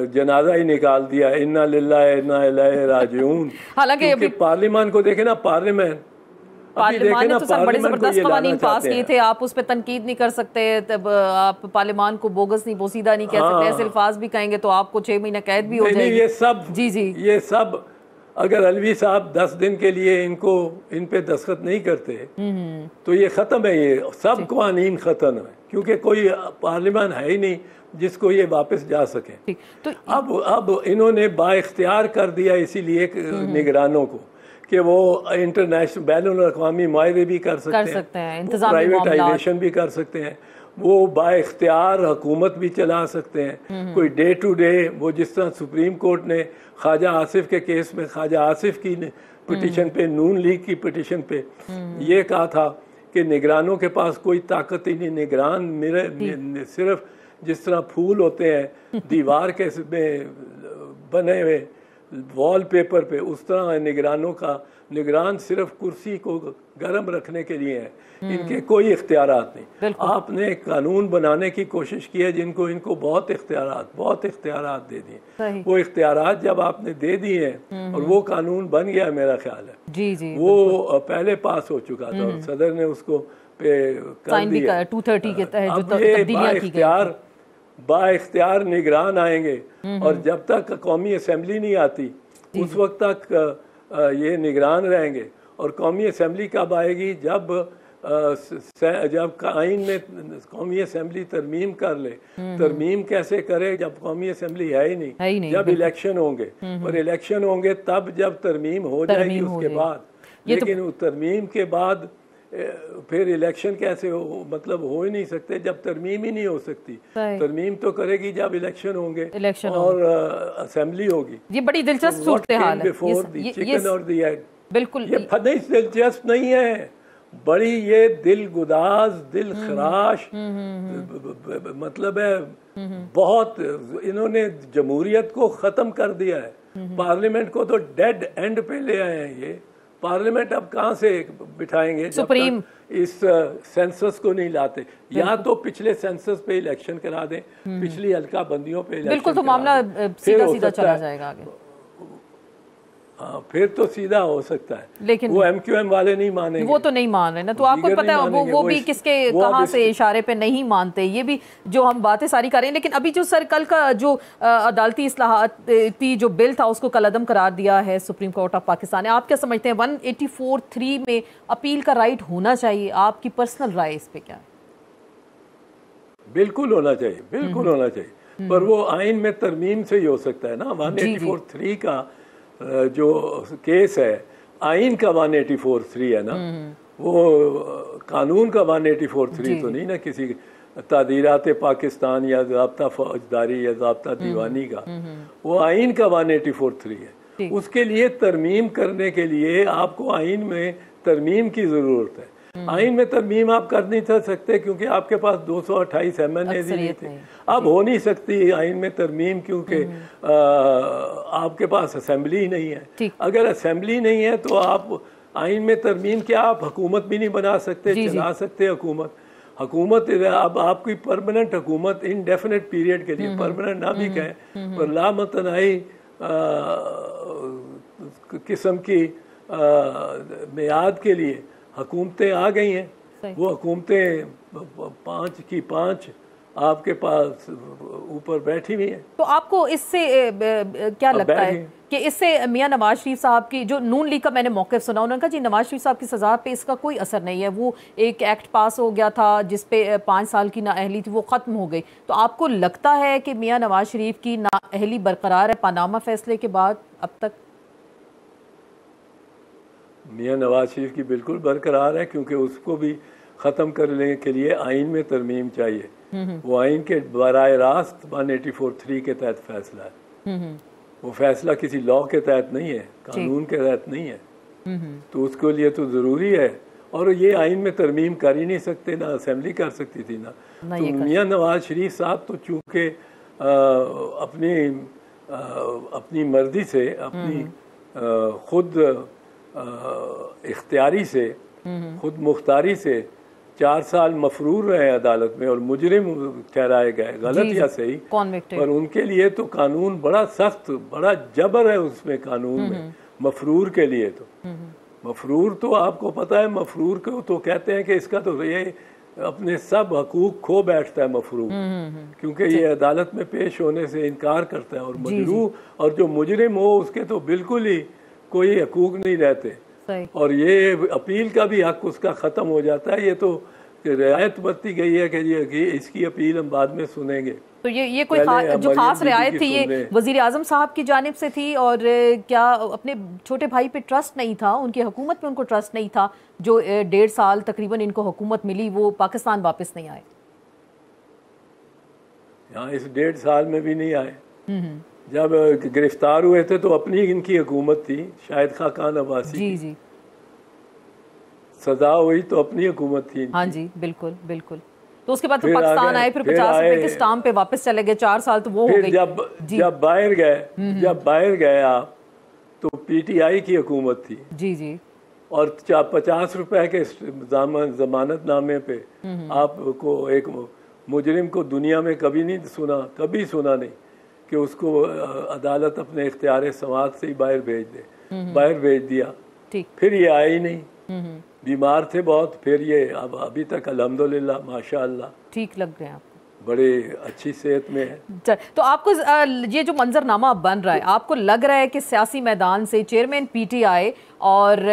जनाजा ही निकाल दिया, इन्ना लिल्लाहि व इन्ना इलैहि राजिऊन। हालांकि अभी पार्लियामान को देखे ना, पार्लियामान ने तो सब बड़े जबरदस्त कानून पास किए थे, आप उस पर तनकीद नहीं कर सकते, तब आप पार्लियामान को बोगस नहीं, बोसीदा नहीं कह सकते, ऐसे अल्फाज भी कहेंगे तो आपको 6 महीना कैद भी हो जाएगी। ये सब, जी जी, ये सब अगर अलवी साहब 10 दिन के लिए इन पे दस्तखत नहीं करते तो ये खत्म है, ये सब कानून खत्म है, क्योंकि कोई पार्लियामान है ही नहीं जिसको ये वापस जा सके। तो अब इन्होंने बाइख्तियार कर दिया इसीलिए निगरानों को कि वो इंटरनेशनल बैनुल-अक़वामी मुआहदे भी कर सकते हैं, प्राइवेटाइजेशन भी कर सकते हैं, वो बाइख्तियार हुकूमत भी चला सकते हैं। कोई डे टू डे, वो जिस तरह सुप्रीम कोर्ट ने ख्वाजा आसिफ के केस में ख्वाजा आसिफ की पिटीशन पे, नून लीग की पिटीशन पे ये कहा था कि निगरानों के पास कोई ताकत ही नहीं, निगरान सिर्फ जिस तरह फूल होते हैं दीवार के में बने हुए वॉलपेपर पे, उस तरह निगरान सिर्फ कुर्सी को गर्म रखने के लिए है, इनके कोई इख्तियारात नहीं। आपने कानून बनाने की कोशिश की है जिनको इनको बहुत इख्तियारात दे दिए, वो इख्तियारात जब आपने दे दिए हैं और वो कानून बन गया, मेरा ख्याल है जी जी, वो पहले पास हो चुका था और सदर ने उसको पे कर दिया 230 के तहत जो तब्दीलियां की गई। बाइख्तियार निगरान आएंगे और जब तक कौमी असम्बली नहीं आती उस वक्त तक ये निगरान रहेंगे। और कौमी असम्बली कब आएगी? जब आइन में कौमी असम्बली तरमीम कर ले। तरमीम कैसे करे जब कौमी असम्बली है ही नहीं, जब इलेक्शन होंगे, और इलेक्शन होंगे तब जब तरमीम हो जाएगी उसके बाद। लेकिन तरमीम के बाद फिर इलेक्शन कैसे हो, मतलब हो ही नहीं सकते जब तरमीम ही नहीं हो सकती। तरमीम तो करेगी जब इलेक्शन होंगे और असेंबली होगी। ये बड़ी दिलचस्प सूरत हाल है। चिकन और दी एग, बिल्कुल ये दिलचस्प नहीं है, बड़ी ये दिल गुदाज, दिल खराश मतलब है। बहुत इन्होंने जमहूरियत को ख़त्म कर दिया है, पार्लियामेंट को तो डेड एंड पे ले आए हैं। ये पार्लियामेंट अब कहाँ से बिठाएंगे सुप्रीम इस सेंसस को नहीं लाते? या तो पिछले सेंसस पे इलेक्शन करा दें, पिछली हल्का बंदियों पे इलेक्शन, बिल्कुल, तो मामला सीधा सीधा चला जाएगा आगे। हाँ, फिर तो सीधा हो सकता है, लेकिन वो MQM वाले नहीं मानेंगे, वो तो नहीं मान रहे ना। तो आपको पता है वो भी किसके कहाँ से इशारे पे नहीं मानते, ये भी जो हम बातें सारी करें। लेकिन अभी जो सर कल का जो अदालती इस्लाहाती जो बिल था उसको कलअदम करार दिया है सुप्रीम कोर्ट ऑफ पाकिस्तान ने। आप क्या समझते हैं 184(3) में अपील का राइट होना चाहिए? आपकी पर्सनल राय इस पे क्या है? बिल्कुल होना चाहिए, बिल्कुल होना चाहिए, पर वो आइन में तरमीम से ही हो सकता है ना। 184(3) का जो केस है, आइन का 184(3) है ना, वो कानून का 184(3) तो नहीं ना, किसी तादीरात पाकिस्तान या ज़ाब्ता फौजदारी या ज़ाब्ता दीवानी का, वो आइन का 184(3 है। उसके लिए तरमीम करने के लिए आपको आइन में तरमीम की ज़रूरत है। आइन में तरमीम आप कर नहीं सकते क्योंकि आपके पास 228 MNA नहीं थे। अब हो नहीं सकती आइन में तरमीम क्योंकि आपके पास असेंबली ही नहीं है। अगर असेंबली नहीं है तो आप आइन में तरमीम क्या, आप हुकूमत भी नहीं बना सकते, चला सकते हुकूमत अब आपकी परमानेंट हुकूमत इनडेफिनेट पीरियड के लिए, परमानेंट ना भी कहें पर लामतनाही किस्म की मियाद के लिए हुकूमतें आ गई हैं। वो हुकूमतें 5 की 5 आपके पास ऊपर बैठी हुई हैं। तो आपको इससे क्या लगता है कि इससे मियां नवाज शरीफ साहब की जो नून लीग का मैंने मौक़िफ़ सुना, उन्होंने कहा जी नवाज शरीफ साहब की सज़ा पे इसका कोई असर नहीं है, वो एक एक्ट पास हो गया था जिस पे 5 साल की नाअहली थी वो ख़त्म हो गई। तो आपको लगता है कि मियां नवाज शरीफ की नाअहली बरकरार है पनामा फैसले के बाद अब तक? मियां नवाज शरीफ की बिल्कुल बरकरार है क्योंकि उसको भी ख़त्म करने के लिए आइन में तरमीम चाहिए। वो आइन के बराह रास्त 184(3 के तहत फैसला है। वो फैसला किसी लॉ के तहत नहीं है, कानून के तहत नहीं है। तो उसके लिए तो ज़रूरी है। और ये आइन में तरमीम कर ही नहीं सकते, ना असेंबली कर सकती थी ना। तो मियां नवाज शरीफ साहब तो चूँकि अपनी मर्जी से, अपनी खुद इख्तियारी से, खुद मुख्तारी से 4 साल मफरूर रहे अदालत में और मुजरिम ठहराए गए, गलत या सही, पर उनके लिए तो कानून बड़ा सख्त, बड़ा जबर है उसमें कानून में मफरूर के लिए। तो मफरूर तो आपको पता है, मफरूर को तो कहते हैं कि इसका तो ये अपने सब हकूक खो बैठता है मफरूर, क्योंकि ये अदालत में पेश होने से इनकार करता है। और मजरू और जो मुजरिम हो उसके तो बिल्कुल ही कोई हकूक नहीं रहते। और ये अपील का भी हक उसका ख़त्म हो जाता है। ये तो रियायत बरती गई है कि इसकी अपील हम बाद में सुनेंगे। तो ये कोई जो खास रियायत थी ये वज़ीर आज़म साहब की जानिब से थी, और क्या अपने छोटे भाई पे ट्रस्ट नहीं था, उनकी हुकूमत पे उनको ट्रस्ट नहीं था, जो 1.5 साल तकरीबन इनको हुकूमत मिली वो पाकिस्तान वापस नहीं आए? यहाँ इस 1.5 साल में भी नहीं आए। जब गिरफ्तार हुए थे तो अपनी इनकी हुकूमत थी, शाहिद खान अब्बासी। जी। सजा हुई तो अपनी हुकूमत थी। हाँ जी, बिल्कुल बिल्कुल। तो उसके बाद तो पाकिस्तान आए, फिर 50 रुपए के स्टाम्प पे वापस चले गए। 4 साल तो वो हो गई। जब बाहर गए आप तो PTI की हुकूमत थी। जी। और 50 रुपए के जमानतनामे पे आपको एक मुजरिम को दुनिया में कभी सुना नहीं कि उसको अदालत अपने इख्तियार समात से ही बाहर भेज दिया। फिर ये आए ही नहीं, बीमार थे बहुत। फिर ये अब अभी तक अल्हम्दुलिल्लाह माशाअल्लाह ठीक लग रहे हैं आपको, बड़े अच्छी सेहत में है। तो आपको ये जो मंजरनामा बन रहा है, आपको लग रहा है कि सियासी मैदान से चेयरमैन PTI और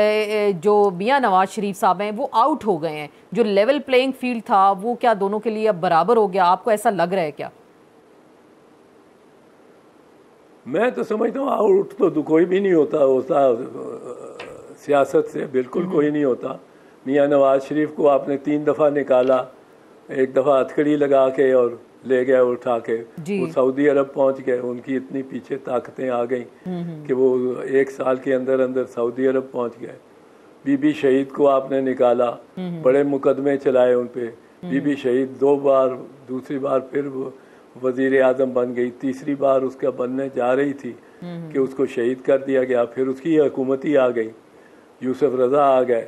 जो मियां नवाज शरीफ साहब हैं वो आउट हो गए हैं? जो लेवल प्लेइंग फील्ड था वो क्या दोनों के लिए अब बराबर हो गया? आपको ऐसा लग रहा है क्या? मैं तो समझता हूँ आउट तो कोई भी नहीं होता सियासत से, बिल्कुल कोई नहीं होता। मियां नवाज शरीफ को आपने 3 दफ़ा निकाला, एक दफ़ा हथकड़ी लगा के और ले गए उठा के, वो सऊदी अरब पहुंच गए। उनकी इतनी पीछे ताकतें आ गई कि वो 1 साल के अंदर अंदर सऊदी अरब पहुंच गए। बीबी शहीद को आपने निकाला, बड़े मुकदमे चलाए उन पे। बीबी शहीद 2 बार, दूसरी बार फिर वजीर आज़म बन गई, तीसरी बार उसका बनने जा रही थी कि उसको शहीद कर दिया गया। फिर उसकी हुकूमत ही आ गई, यूसुफ रज़ा आ गए,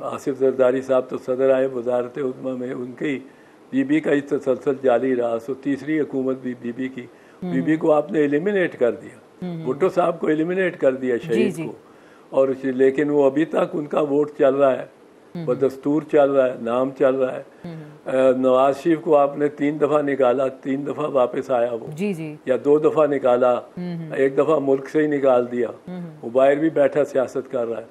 आसिफ जरदारी साहब तो सदर आए वजारत उज़्मा में, उनकी बीबी का इस तसलसल जारी रहा। सो तीसरी हुकूमत भी बीबी की, बीबी को आपने एलिमिनेट कर दिया, भुट्टो साहब को एलिमिनेट कर दिया शहीद को। और लेकिन वो अभी तक उनका वोट चल रहा है, बदस्तूर चल रहा है, नाम चल रहा है। नवाज शरीफ को आपने 3 दफ़ा निकाला, 3 दफ़ा वापस आया वो, या 2 दफ़ा निकाला, 1 दफ़ा मुल्क से ही निकाल दिया। वो बाहर भी बैठा सियासत कर रहा है।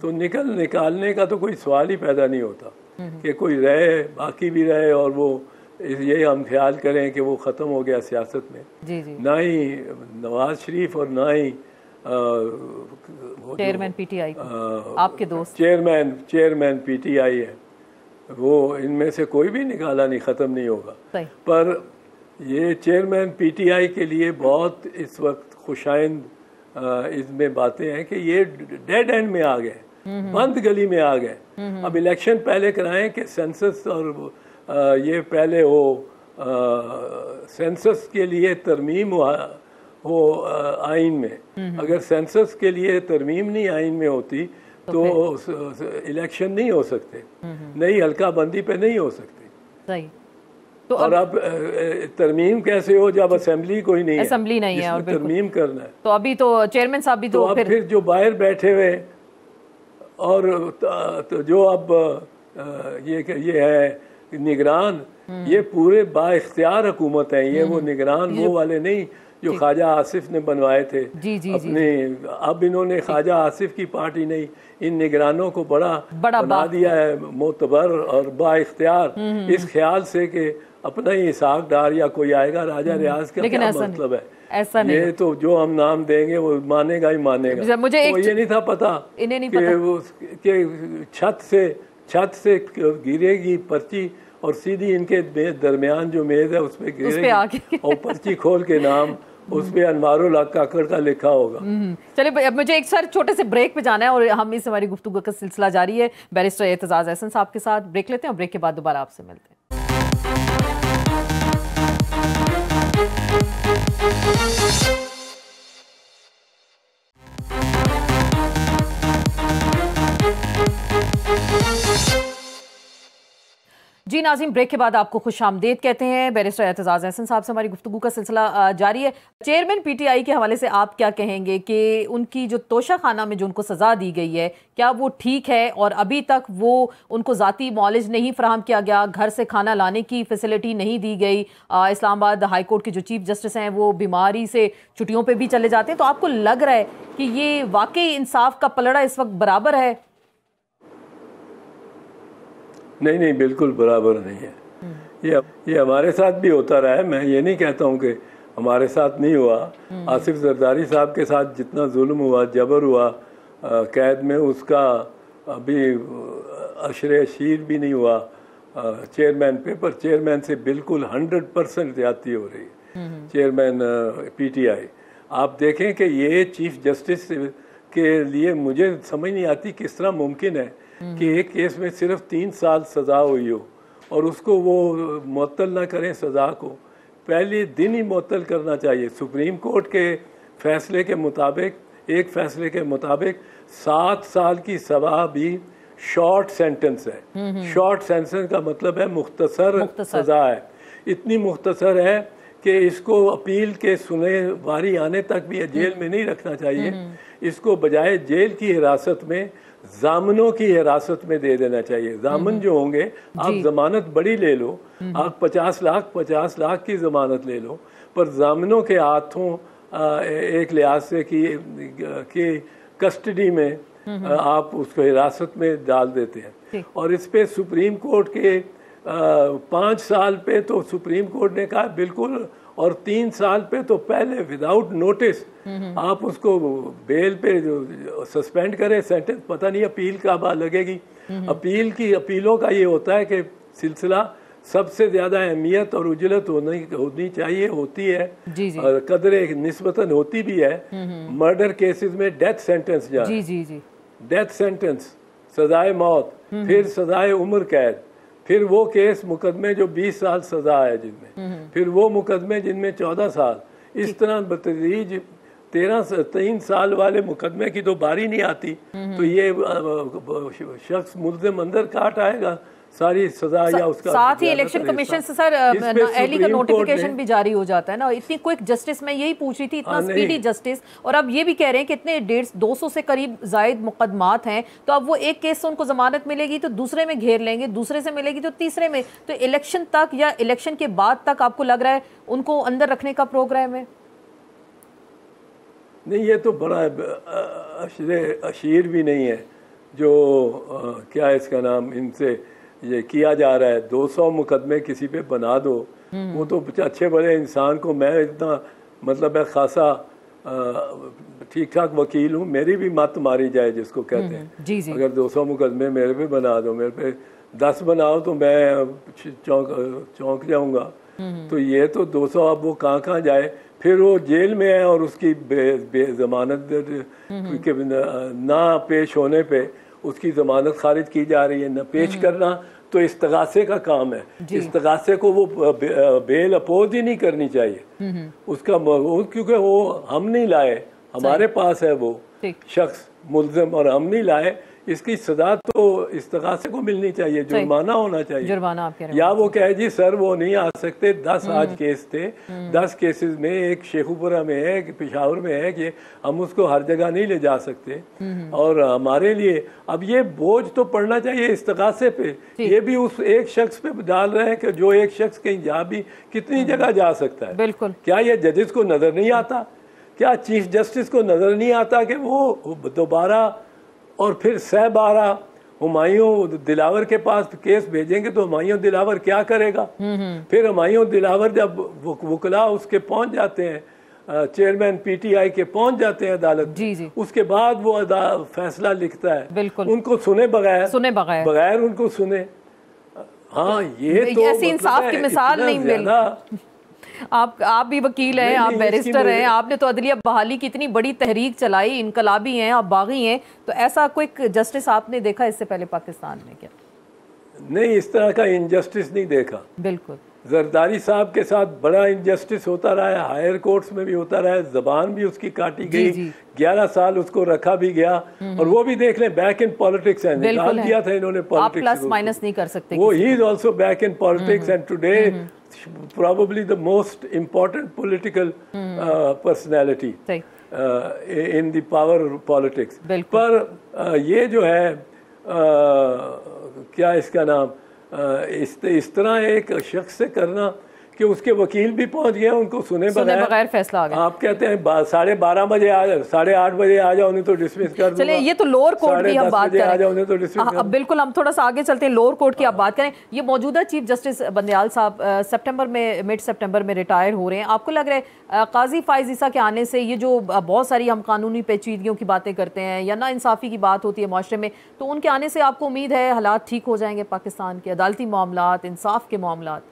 तो निकालने का तो कोई सवाल ही पैदा नहीं होता कि कोई रहे, बाकी भी रहे, और वो ये हम ख्याल करें कि वो ख़त्म हो गया सियासत में। ना ही नवाज शरीफ और ना ही चेयरमैन PTI आपके दोस्त चेयरमैन PTI है वो इनमें से कोई भी निकाला नहीं, ख़त्म नहीं होगा। पर ये चेयरमैन पीटीआई के लिए बहुत इस वक्त खुशाइंद इसमें बातें हैं कि ये डेड एंड में आ गए, बंद गली में आ गए। अब इलेक्शन पहले कराएं कि सेंसस और ये पहले हो, सेंसस के लिए तरमीम हो आइन में। अगर सेंसस के लिए तरमीम नहीं आइन में होती तो इलेक्शन नहीं हो सकते, नई हल्का बंदी पे नहीं हो सकते। सही। तो और अब तरमीम कैसे हो जब असेंबली कोई नहीं है, असेंबली नहीं है और तरमीम करना है। तो अभी तो चेयरमैन साहब भी तो अब फिर जो बाहर बैठे हुए और तो जो अब ये है निगरान, ये पूरे बाइख्तियार हुकूमत है। ये वो निगरान वो वाले नहीं जो ख्वाजा आसिफ ने बनवाए थे अपने। अब इन्होंने ख्वाजा आसिफ की पार्टी नहीं, इन निगरानों को बड़ा बना दिया है, मोतबर और बाइख्तियार, इस ख्याल से कि अपना ही इसहाक डार या कोई आएगा राजा रियाज का क्या मतलब है। ऐसा नहीं, ये तो जो हम नाम देंगे वो मानेगा ही मानेगा। मुझे ये नहीं था पता कि छत से गिरेगी पर्ची और सीधी इनके दरमियान जो मेज है उस पर गिरेगी और पर्ची खोल के नाम उस पे अनवारुल हक काकड़ का लिखा होगा। चलिए, अब मुझे एक सर छोटे से ब्रेक पे जाना है और हम इस हमारी गुफ्तगू का सिलसिला जारी है बैरिस्टर एतजाज अहसन साहब के साथ। ब्रेक लेते हैं और ब्रेक के बाद दोबारा आपसे मिलते हैं। जी नाज़रीन, ब्रेक के बाद आपको खुशामदीद कहते हैं। बैरिस्टर एतजाज अहसन साहब से हमारी गुफ्तगू का सिलसिला जारी है। चेयरमैन पीटीआई के हवाले से आप क्या कहेंगे कि उनकी जो तोशा खाना में जो उनको सज़ा दी गई है, क्या वो ठीक है? और अभी तक वो उनको ज़ाती मॉलेज नहीं फराहम किया गया, घर से खाना लाने की फैसिलिटी नहीं दी गई। इस्लामाबाद हाई कोर्ट के जो चीफ जस्टिस हैं वो बीमारी से छुट्टियों पर भी चले जाते हैं। तो आपको लग रहा है कि ये वाकई इंसाफ का पलड़ा इस वक्त बराबर है? नहीं, बिल्कुल बराबर नहीं है। ये हमारे साथ भी होता रहा है। मैं ये नहीं कहता हूँ कि हमारे साथ नहीं हुआ। आसिफ जरदारी साहब के साथ जितना जुल्म हुआ, जबर हुआ कैद में, उसका अभी अशरे शीर भी नहीं हुआ चेयरमैन पे। पर चेयरमैन से बिल्कुल 100% ज्यादती हो रही है चेयरमैन पीटीआई। आप देखें कि ये चीफ जस्टिस के लिए मुझे समझ नहीं आती किस तरह मुमकिन है कि एक केस में सिर्फ 3 साल सज़ा हुई हो और उसको वो मुअत्तल ना करें सज़ा को। पहले दिन ही मुअत्तल करना चाहिए। सुप्रीम कोर्ट के फैसले के मुताबिक, एक फैसले के मुताबिक 7 साल की सज़ा भी शॉर्ट सेंटेंस है। शॉर्ट सेंटेंस का मतलब है मुख्तसर सज़ा है। इतनी मुख्तसर है कि इसको अपील के सुने वारी आने तक भी जेल में नहीं रखना चाहिए। इसको बजाय जेल की हिरासत में जामनों की हिरासत में दे देना चाहिए। जामन जो होंगे, आप जमानत बड़ी ले लो, आप 50 लाख की जमानत ले लो, पर जामनों के हाथों एक लिहाज से कि कस्टडी में आप उसको हिरासत में डाल देते हैं। और इस पे सुप्रीम कोर्ट के 5 साल पे तो सुप्रीम कोर्ट ने कहा बिल्कुल, और 3 साल पे तो पहले विदाउट नोटिस आप उसको बेल पे जो सस्पेंड करें सेंटेंस। पता नहीं अपील कब लगेगी। अपीलों का ये होता है कि सिलसिला सबसे ज्यादा अहमियत और उजलत होनी चाहिए, होती है और कदरे निस्बतन होती भी है। मर्डर केसेस में डेथ सेंटेंस डेथ सेंटेंस, सजाए मौत, फिर सजाए उम्र कैद, फिर वो केस मुकदमे जो 20 साल सजा है जिनमें, फिर वो मुकदमे जिनमें 14 साल, इस तरह बतदरीज 3 साल वाले मुकदमे की तो बारी नहीं आती। तो ये शख्स मुल्ज़िम अंदर काट आएगा सारी सजा या उसका। साथ ही इलेक्शन कमीशन से सर एली का नोटिफिकेशन भी जारी हो जाता है ना। इतनी क्विक जस्टिस, मैं यही पूछ रही थी, इतना स्पीडी जस्टिस। और अब ये भी कह रहे हैं कि इतने 200 से करीब जायद मुकदमात हैं, तो अब वो एक केस से उनको जमानत मिलेगी तो दूसरे में घेर लेंगे, दूसरे से मिलेगी तो तीसरे में। तो इलेक्शन तक या इलेक्शन के बाद तक आपको लग रहा है उनको अंदर रखने का प्रोग्राम है? नहीं, ये तो बड़ा अशीर भी नहीं है जो क्या इसका नाम इनसे ये किया जा रहा है। 200 मुकदमे किसी पे बना दो, वो तो अच्छे बड़े इंसान को, मैं इतना मतलब है खासा ठीक ठाक वकील हूँ, मेरी भी मत मारी जाए जिसको कहते हैं। अगर 200 मुकदमे मेरे पे बना दो, मेरे पे 10 बनाओ तो मैं चौंक जाऊंगा। तो ये तो 200 अब वो कहाँ जाए, फिर वो जेल में है और उसकी जमानत ना पेश होने पे उसकी जमानत खारिज की जा रही है। न पेश करना तो इस्तगासे का काम है, इस्तगासे को वो बेल अपोज ही नहीं करनी चाहिए उसका, क्योंकि वो हम नहीं लाए, हमारे पास है वो शख्स मुल्ज़िम और हम नहीं लाए। इसकी सजा तो इस्तगासे को मिलनी चाहिए, जुर्माना होना चाहिए। जुर्माना आप कह रहे हैं। या वो कहे जी सर वो नहीं आ सकते, 10 आज केस थे, 10 केसेस में एक शेखुपुरा में है, एक पेशावर में है, कि हम उसको हर जगह नहीं ले जा सकते। और हमारे लिए अब ये बोझ तो पड़ना चाहिए इस्तगासे पे। ये भी उस एक शख्स पे डाल रहे हैं कि जो एक शख्स कहीं जा भी कितनी जगह जा सकता है। बिल्कुल। क्या ये जजेस को नजर नहीं आता? क्या चीफ जस्टिस को नजर नहीं आता कि वो दोबारा और फिर 12 हुमायूं दिलावर के पास केस भेजेंगे तो हुमायूं दिलावर क्या करेगा? फिर हुमायूं दिलावर जब वकला उसके पहुंच जाते हैं, चेयरमैन पीटीआई के पहुंच जाते हैं अदालत, उसके बाद वो फैसला लिखता है। बिल्कुल। उनको सुने बगैर उनको सुने। हाँ, ये तो ऐसी इंसाफ की मिसाल नहीं मिली। आप भी वकील हैं, आप बैरिस्टर हैं, आपने तो अदलिया बहाली की इतनी बड़ी तहरीक चलाई, इनकलाबी हैं, आप बागी हैं, तो ऐसा कोई जस्टिस आपने देखा इससे पहले पाकिस्तान में? क्या नहीं, इस तरह का इनजस्टिस नहीं देखा। बिल्कुल। जरदारी साहब के साथ बड़ा इनजस्टिस होता रहा है, हायर कोर्ट्स में भी होता रहा है, जबान भी उसकी काटी गई, 11 साल उसको रखा भी गया। और वो भी देख लें, बैक इन पॉलिटिक्स है, निकाल दिया था इन्होंने पॉलिटिक्स, प्लस माइनस नहीं कर सकते वो। He is also back in politics and today probably the most important political personality in the power politics. पर ये जो है क्या इसका नाम, इस तरह एक शख्स से करना कि उसके वकील भी पहुंच गए, उनको सुने बगैर फैसला आ गया। आप कहते हैं 12:30 बजे आ जाओ, 8:30 बजे आ जाओ, नहीं तो डिसमिस कर दूंगा। चलिए, ये तो लोअर कोर्ट की हम बात करें, आ जाओ, नहीं तो डिसमिस कर। अब बिल्कुल हम थोड़ा सा आगे चलते हैं, लोअर कोर्ट की आप बात करें। ये मौजूदा चीफ जस्टिस बंदयाल साहब मिड सितंबर में रिटायर हो रहे हैं। आपको लग रहा है काजी फाइज ईसा के आने से ये जो बहुत सारी हम कानूनी पेचीदगियों की बातें करते हैं या ना इंसाफी की बात होती है माशरे में, तो उनके आने से आपको उम्मीद है हालात ठीक हो जाएंगे पाकिस्तान के अदालती मामलात, इंसाफ के मामलात?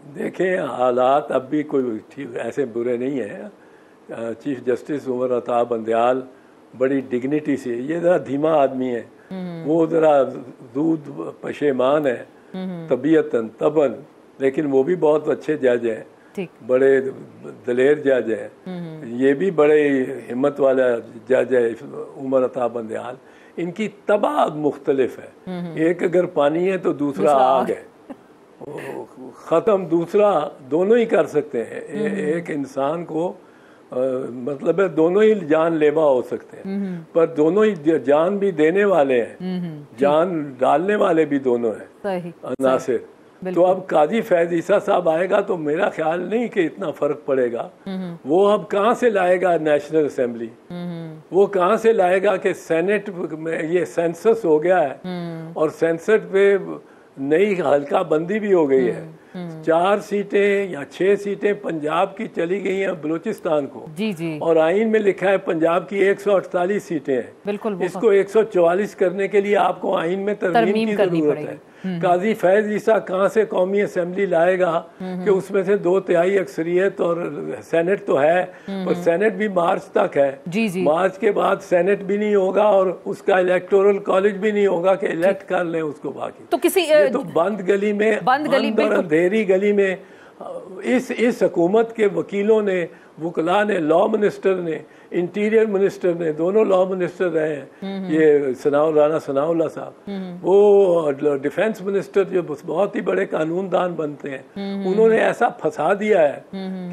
देखें, हालात अब भी कोई ठीक ऐसे बुरे नहीं है। चीफ जस्टिस उमर अता बंदयाल बड़ी डिग्निटी से, ये ज़रा धीमा आदमी है, वो ज़रा दूध पशेमान है तबीयतन तबन, लेकिन वो भी बहुत अच्छे जज हैं, बड़े दलेर जज हैं। ये भी बड़े हिम्मत वाला जज है उमर अता बंदयाल। इनकी तबाह मुख्तलिफ है, एक अगर पानी है तो दूसरा आग है, ख़त्म दूसरा, दोनों ही कर सकते हैं। एक इंसान को मतलब है दोनों ही जान लेवा हो सकते हैं, पर दोनों ही जान भी देने वाले हैं, जान डालने वाले भी दोनों हैं अनासिर। तो अब काजी फैज ईसा साहब आएगा तो मेरा ख्याल नहीं कि इतना फर्क पड़ेगा। वो अब कहाँ से लाएगा नेशनल असेंबली, वो कहाँ से लाएगा कि सेनेट में ये सेंसस हो गया है और सेंसस पे नई हल्का बंदी भी हो गई है। 4 सीटें या 6 सीटें पंजाब की चली गई हैं बलूचिस्तान को, और आइन में लिखा है पंजाब की 148 सीटें हैं। बिल्कुल, इसको 144 करने के लिए आपको आइन में तरमीम की जरूरत है। काजी फैज ईसा कहाँ से कौमी असेंबली लाएगा कि उसमें से 2/3 अक्सरियत, और सेनेट तो है पर सेनेट भी मार्च तक है। मार्च के बाद सेनेट भी नहीं होगा और उसका इलेक्टोरल कॉलेज भी नहीं होगा कि इलेक्ट कर लें उसको। बाकी तो किसी तो बंद गली में, बंद और अंधेरी गली में इस हुकूमत के वकीलों ने, वकला ने, लॉ मिनिस्टर ने, इंटीरियर मिनिस्टर ने, दोनों लॉ मिनिस्टर रहे हैं, ये राना सनाउल्लाह साहब, वो डिफेंस मिनिस्टर जो बहुत ही बड़े कानूनदान बनते हैं, उन्होंने ऐसा फंसा दिया है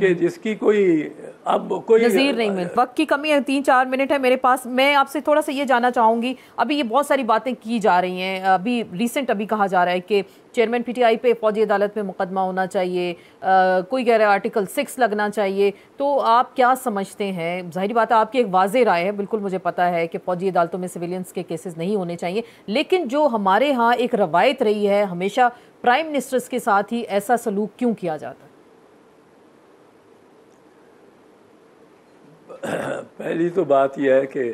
कि जिसकी कोई अब कोई नज़ीर नहीं मिल। वक्त की कमी है, 3-4 मिनट है मेरे पास। मैं आपसे थोड़ा सा ये जानना चाहूँगी, अभी ये बहुत सारी बातें की जा रही हैं, अभी रिसेंट अभी कहा जा रहा है कि चेयरमैन पीटीआई पे फौजी अदालत में मुकदमा होना चाहिए, कोई कह रहा है आर्टिकल 6 लगना चाहिए। तो आप क्या समझते हैं? जाहिर बात है आपकी एक वाज़ेह राय है, बिल्कुल मुझे पता है कि फौजी अदालतों में सिविलियंस के केसेस नहीं होने चाहिए, लेकिन जो हमारे यहाँ एक रवायत रही है, हमेशा प्राइम मिनिस्टर्स के साथ ही ऐसा सलूक क्यों किया जाता है? पहली तो बात यह है कि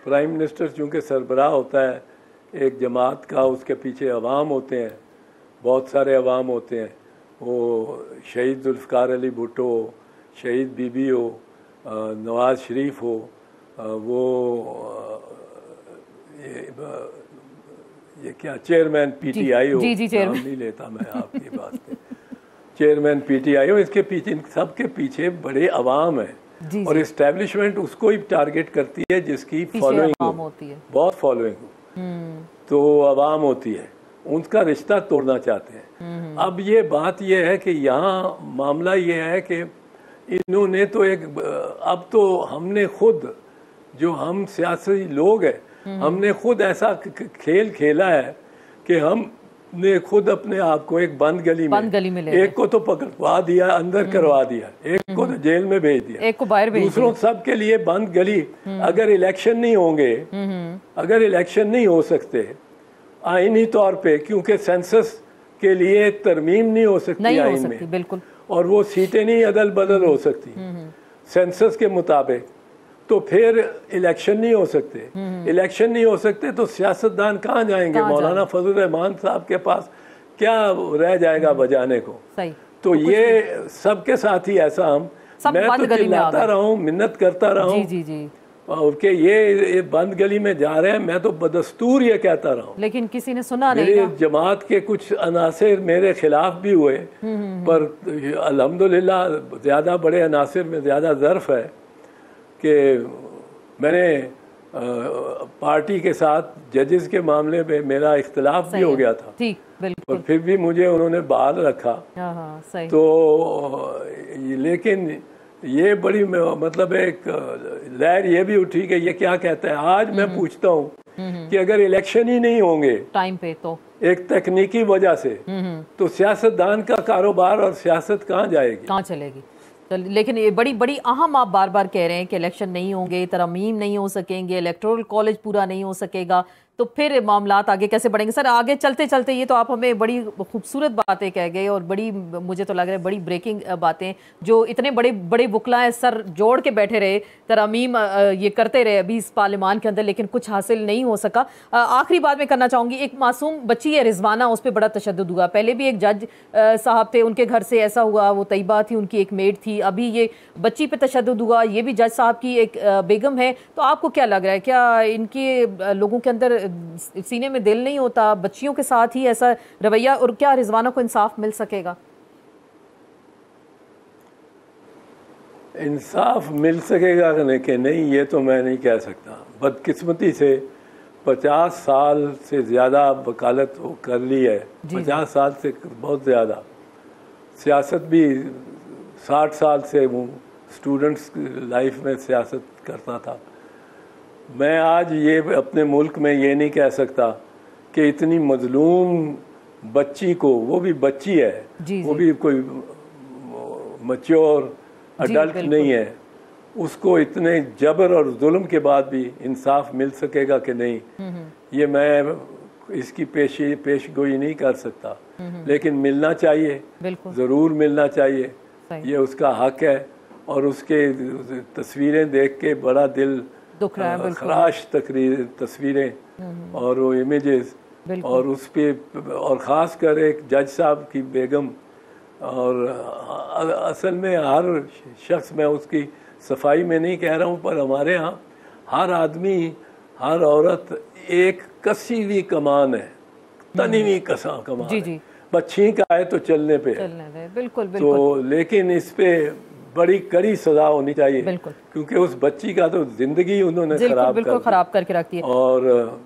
प्राइम मिनिस्टर चूँकि सरबराह होता है एक जमात का, उसके पीछे अवाम होते हैं, बहुत सारे अवाम होते हैं। वो शहीद जुल्फ़िकार अली भुट्टो, शहीद बीबी हो, नवाज शरीफ हो, वो ये क्या चेयरमैन पीटीआई हो, नाम नहीं लेता मैं आपकी बात पे, चेयरमैन पीटीआई हो, इसके पीछे, इन सब के पीछे बड़े अवाम है और इस्टेब्लिशमेंट उसको ही टारगेट करती है जिसकी फॉलोइंग होती है, बहुत फॉलोइंग हो, तो अवाम होती है, उनका रिश्ता तोड़ना चाहते हैं। अब ये बात ये है कि यहाँ मामला ये है कि इन्होंने तो एक, अब तो हमने खुद, जो हम सियासी लोग हैं, हमने खुद ऐसा खेल खेला है कि हमने खुद अपने आप को एक बंद गली में एक को तो पकड़वा दिया, अंदर करवा दिया, एक को तो जेल में भेज दिया, एक को बाहर भेज दिया, दूसरों सबके लिए बंद गली। अगर इलेक्शन नहीं होंगे, अगर इलेक्शन नहीं हो सकते आईनी तौर पे, क्योंकि सेंसस के लिए तरमीम नहीं हो सकती आईन में, बिल्कुल, और वो सीटें नहीं अदल बदल हो सकती सेंसस के मुताबिक, तो फिर इलेक्शन नहीं हो सकते। इलेक्शन नहीं हो सकते तो सियासतदान कहाँ जाएंगे? मौलाना फजल रहमान साहब के पास क्या रह जाएगा बजाने को? तो ये सबके साथ ही ऐसा मैं तो चिल्लाता रहा हूँ, मिन्नत करता रहा हूँ और कि ये बंद गली में जा रहे हैं, मैं तो बदस्तूर ये कहता रहा हूँ, लेकिन किसी ने सुना नहीं। मेरी जमात के कुछ अनासिर मेरे खिलाफ भी हुए, पर अल्हम्दुलिल्लाह ज़्यादा बड़े अनासिर में ज़्यादा ज़र्फ है कि मैंने पार्टी के साथ जजेस के मामले में मेरा इख्तिलाफ भी हो गया था, और फिर भी मुझे उन्होंने बहाल रखा। तो लेकिन ये बड़ी मतलब एक लहर ये भी उठी कि ये क्या कहता है। आज मैं पूछता हूँ कि अगर इलेक्शन ही नहीं होंगे टाइम पे, तो एक तकनीकी वजह से, तो सियासतदान का कारोबार और सियासत कहाँ जाएगी, कहाँ चलेगी? लेकिन ये बड़ी बड़ी अहम, आप बार बार कह रहे हैं कि इलेक्शन नहीं होंगे, तरमीम नहीं हो सकेंगे, इलेक्टोरल कॉलेज पूरा नहीं हो सकेगा, तो फिर मामलात आगे कैसे बढ़ेंगे? सर आगे चलते चलते ये तो आप हमें बड़ी खूबसूरत बातें कह गए और बड़ी, मुझे तो लग रहा है बड़ी ब्रेकिंग बातें, जो इतने बड़े बड़े वकला सर जोड़ के बैठे रहे, तरमीम ये करते रहे अभी इस पार्लियामान के अंदर, लेकिन कुछ हासिल नहीं हो सका। आखिरी बात मैं करना चाहूँगी, एक मासूम बच्ची है रिजवाना, उस पर बड़ा तशद्दुद हुआ। पहले भी एक जज साहब थे, उनके घर से ऐसा हुआ, वो तैयबा थी, उनकी एक मेड थी, अभी ये बच्ची पे तशद्दुद हुआ, ये भी जज साहब की एक बेगम है। तो आपको क्या लग रहा है, क्या इनके लोगों के अंदर सीने में दिल नहीं होता, बच्चियों के साथ ही ऐसा रवैया, और क्या रिजवाना को इंसाफ मिल सकेगा? इंसाफ मिल सकेगा कि नहीं, ये तो मैं नहीं कह सकता। बदकिस्मती से 50 साल से ज़्यादा वकालत कर ली है, 50 साल से बहुत ज़्यादा। सियासत भी 60 साल से वो स्टूडेंट्स लाइफ में सियासत करता था। मैं आज ये अपने मुल्क में ये नहीं कह सकता कि इतनी मजलूम बच्ची को, वो भी बच्ची है, वो भी कोई मैच्योर अडल्ट नहीं है, उसको इतने जबर और जुल्म के बाद भी इंसाफ मिल सकेगा कि नहीं, ये मैं इसकी पेशगोई नहीं कर सकता, लेकिन मिलना चाहिए, ज़रूर मिलना चाहिए, ये उसका हक है। और उसके तस्वीरें देख के बड़ा दिल खराश तस्वीरें और वो इमेजेस, और उस पे, और ख़ास कर एक जज साहब की बेगम, और असल में हर शख्स, मैं उसकी सफाई में नहीं कह रहा हूँ, पर हमारे यहाँ हर आदमी, हर औरत एक कसी हुई कमान है, तनी हुई कमान है, बस छींक आए तो चलने पे है। बिल्कुल। तो लेकिन इस पे बड़ी कड़ी सजा होनी चाहिए, क्योंकि उस बच्ची का तो जिंदगी उन्होंने खराब करके रखती है। और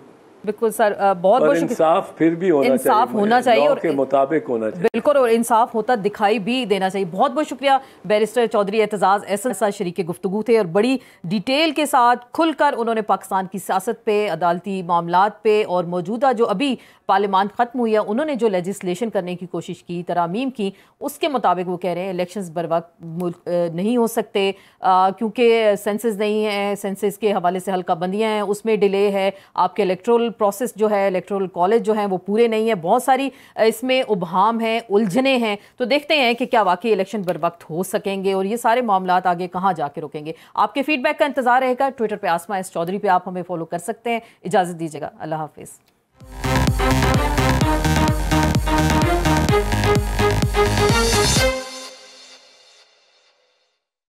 बिल्कुल सर, बहुत बहुत इंसाफ फिर भी होना चाहिए और के मुताबिक होना चाहिए, बिल्कुल, और इंसाफ होता दिखाई भी देना चाहिए। बहुत बहुत शुक्रिया बैरिस्टर चौधरी एतजाज़ अहसन साहब, शरीक गुफ्तगू थे और बड़ी डिटेल के साथ खुलकर उन्होंने पाकिस्तान की सियासत पे, अदालती मामलात पे और मौजूदा जो अभी पार्लियामान ख़त्म हुई है, उन्होंने जो लेजिस्लेशन करने की कोशिश की, तरामीम की, उसके मुताबिक वो कह रहे हैं इलेक्शंस बर वक्त नहीं हो सकते क्योंकि सेंसस नहीं है, सेंसस के हवाले से हल्का बंदियाँ हैं, उसमें डिले है, आपके इलेक्ट्रल प्रोसेस जो है, इलेक्ट्रल कॉलेज जो हैं वो पूरे नहीं है, बहुत सारी इसमें उबहाम हैं, उलझने हैं। तो देखते हैं कि क्या वाकई इलेक्शन बर वक्त हो सकेंगे और ये सारे मामलात आगे कहाँ जाके रुकेंगे। आपके फीडबैक का इंतजार रहेगा। ट्विटर पे आसमा एस चौधरी पे आप हमें फॉलो कर सकते हैं। इजाज़त दीजिएगा, अल्लाह हाफिज़। है।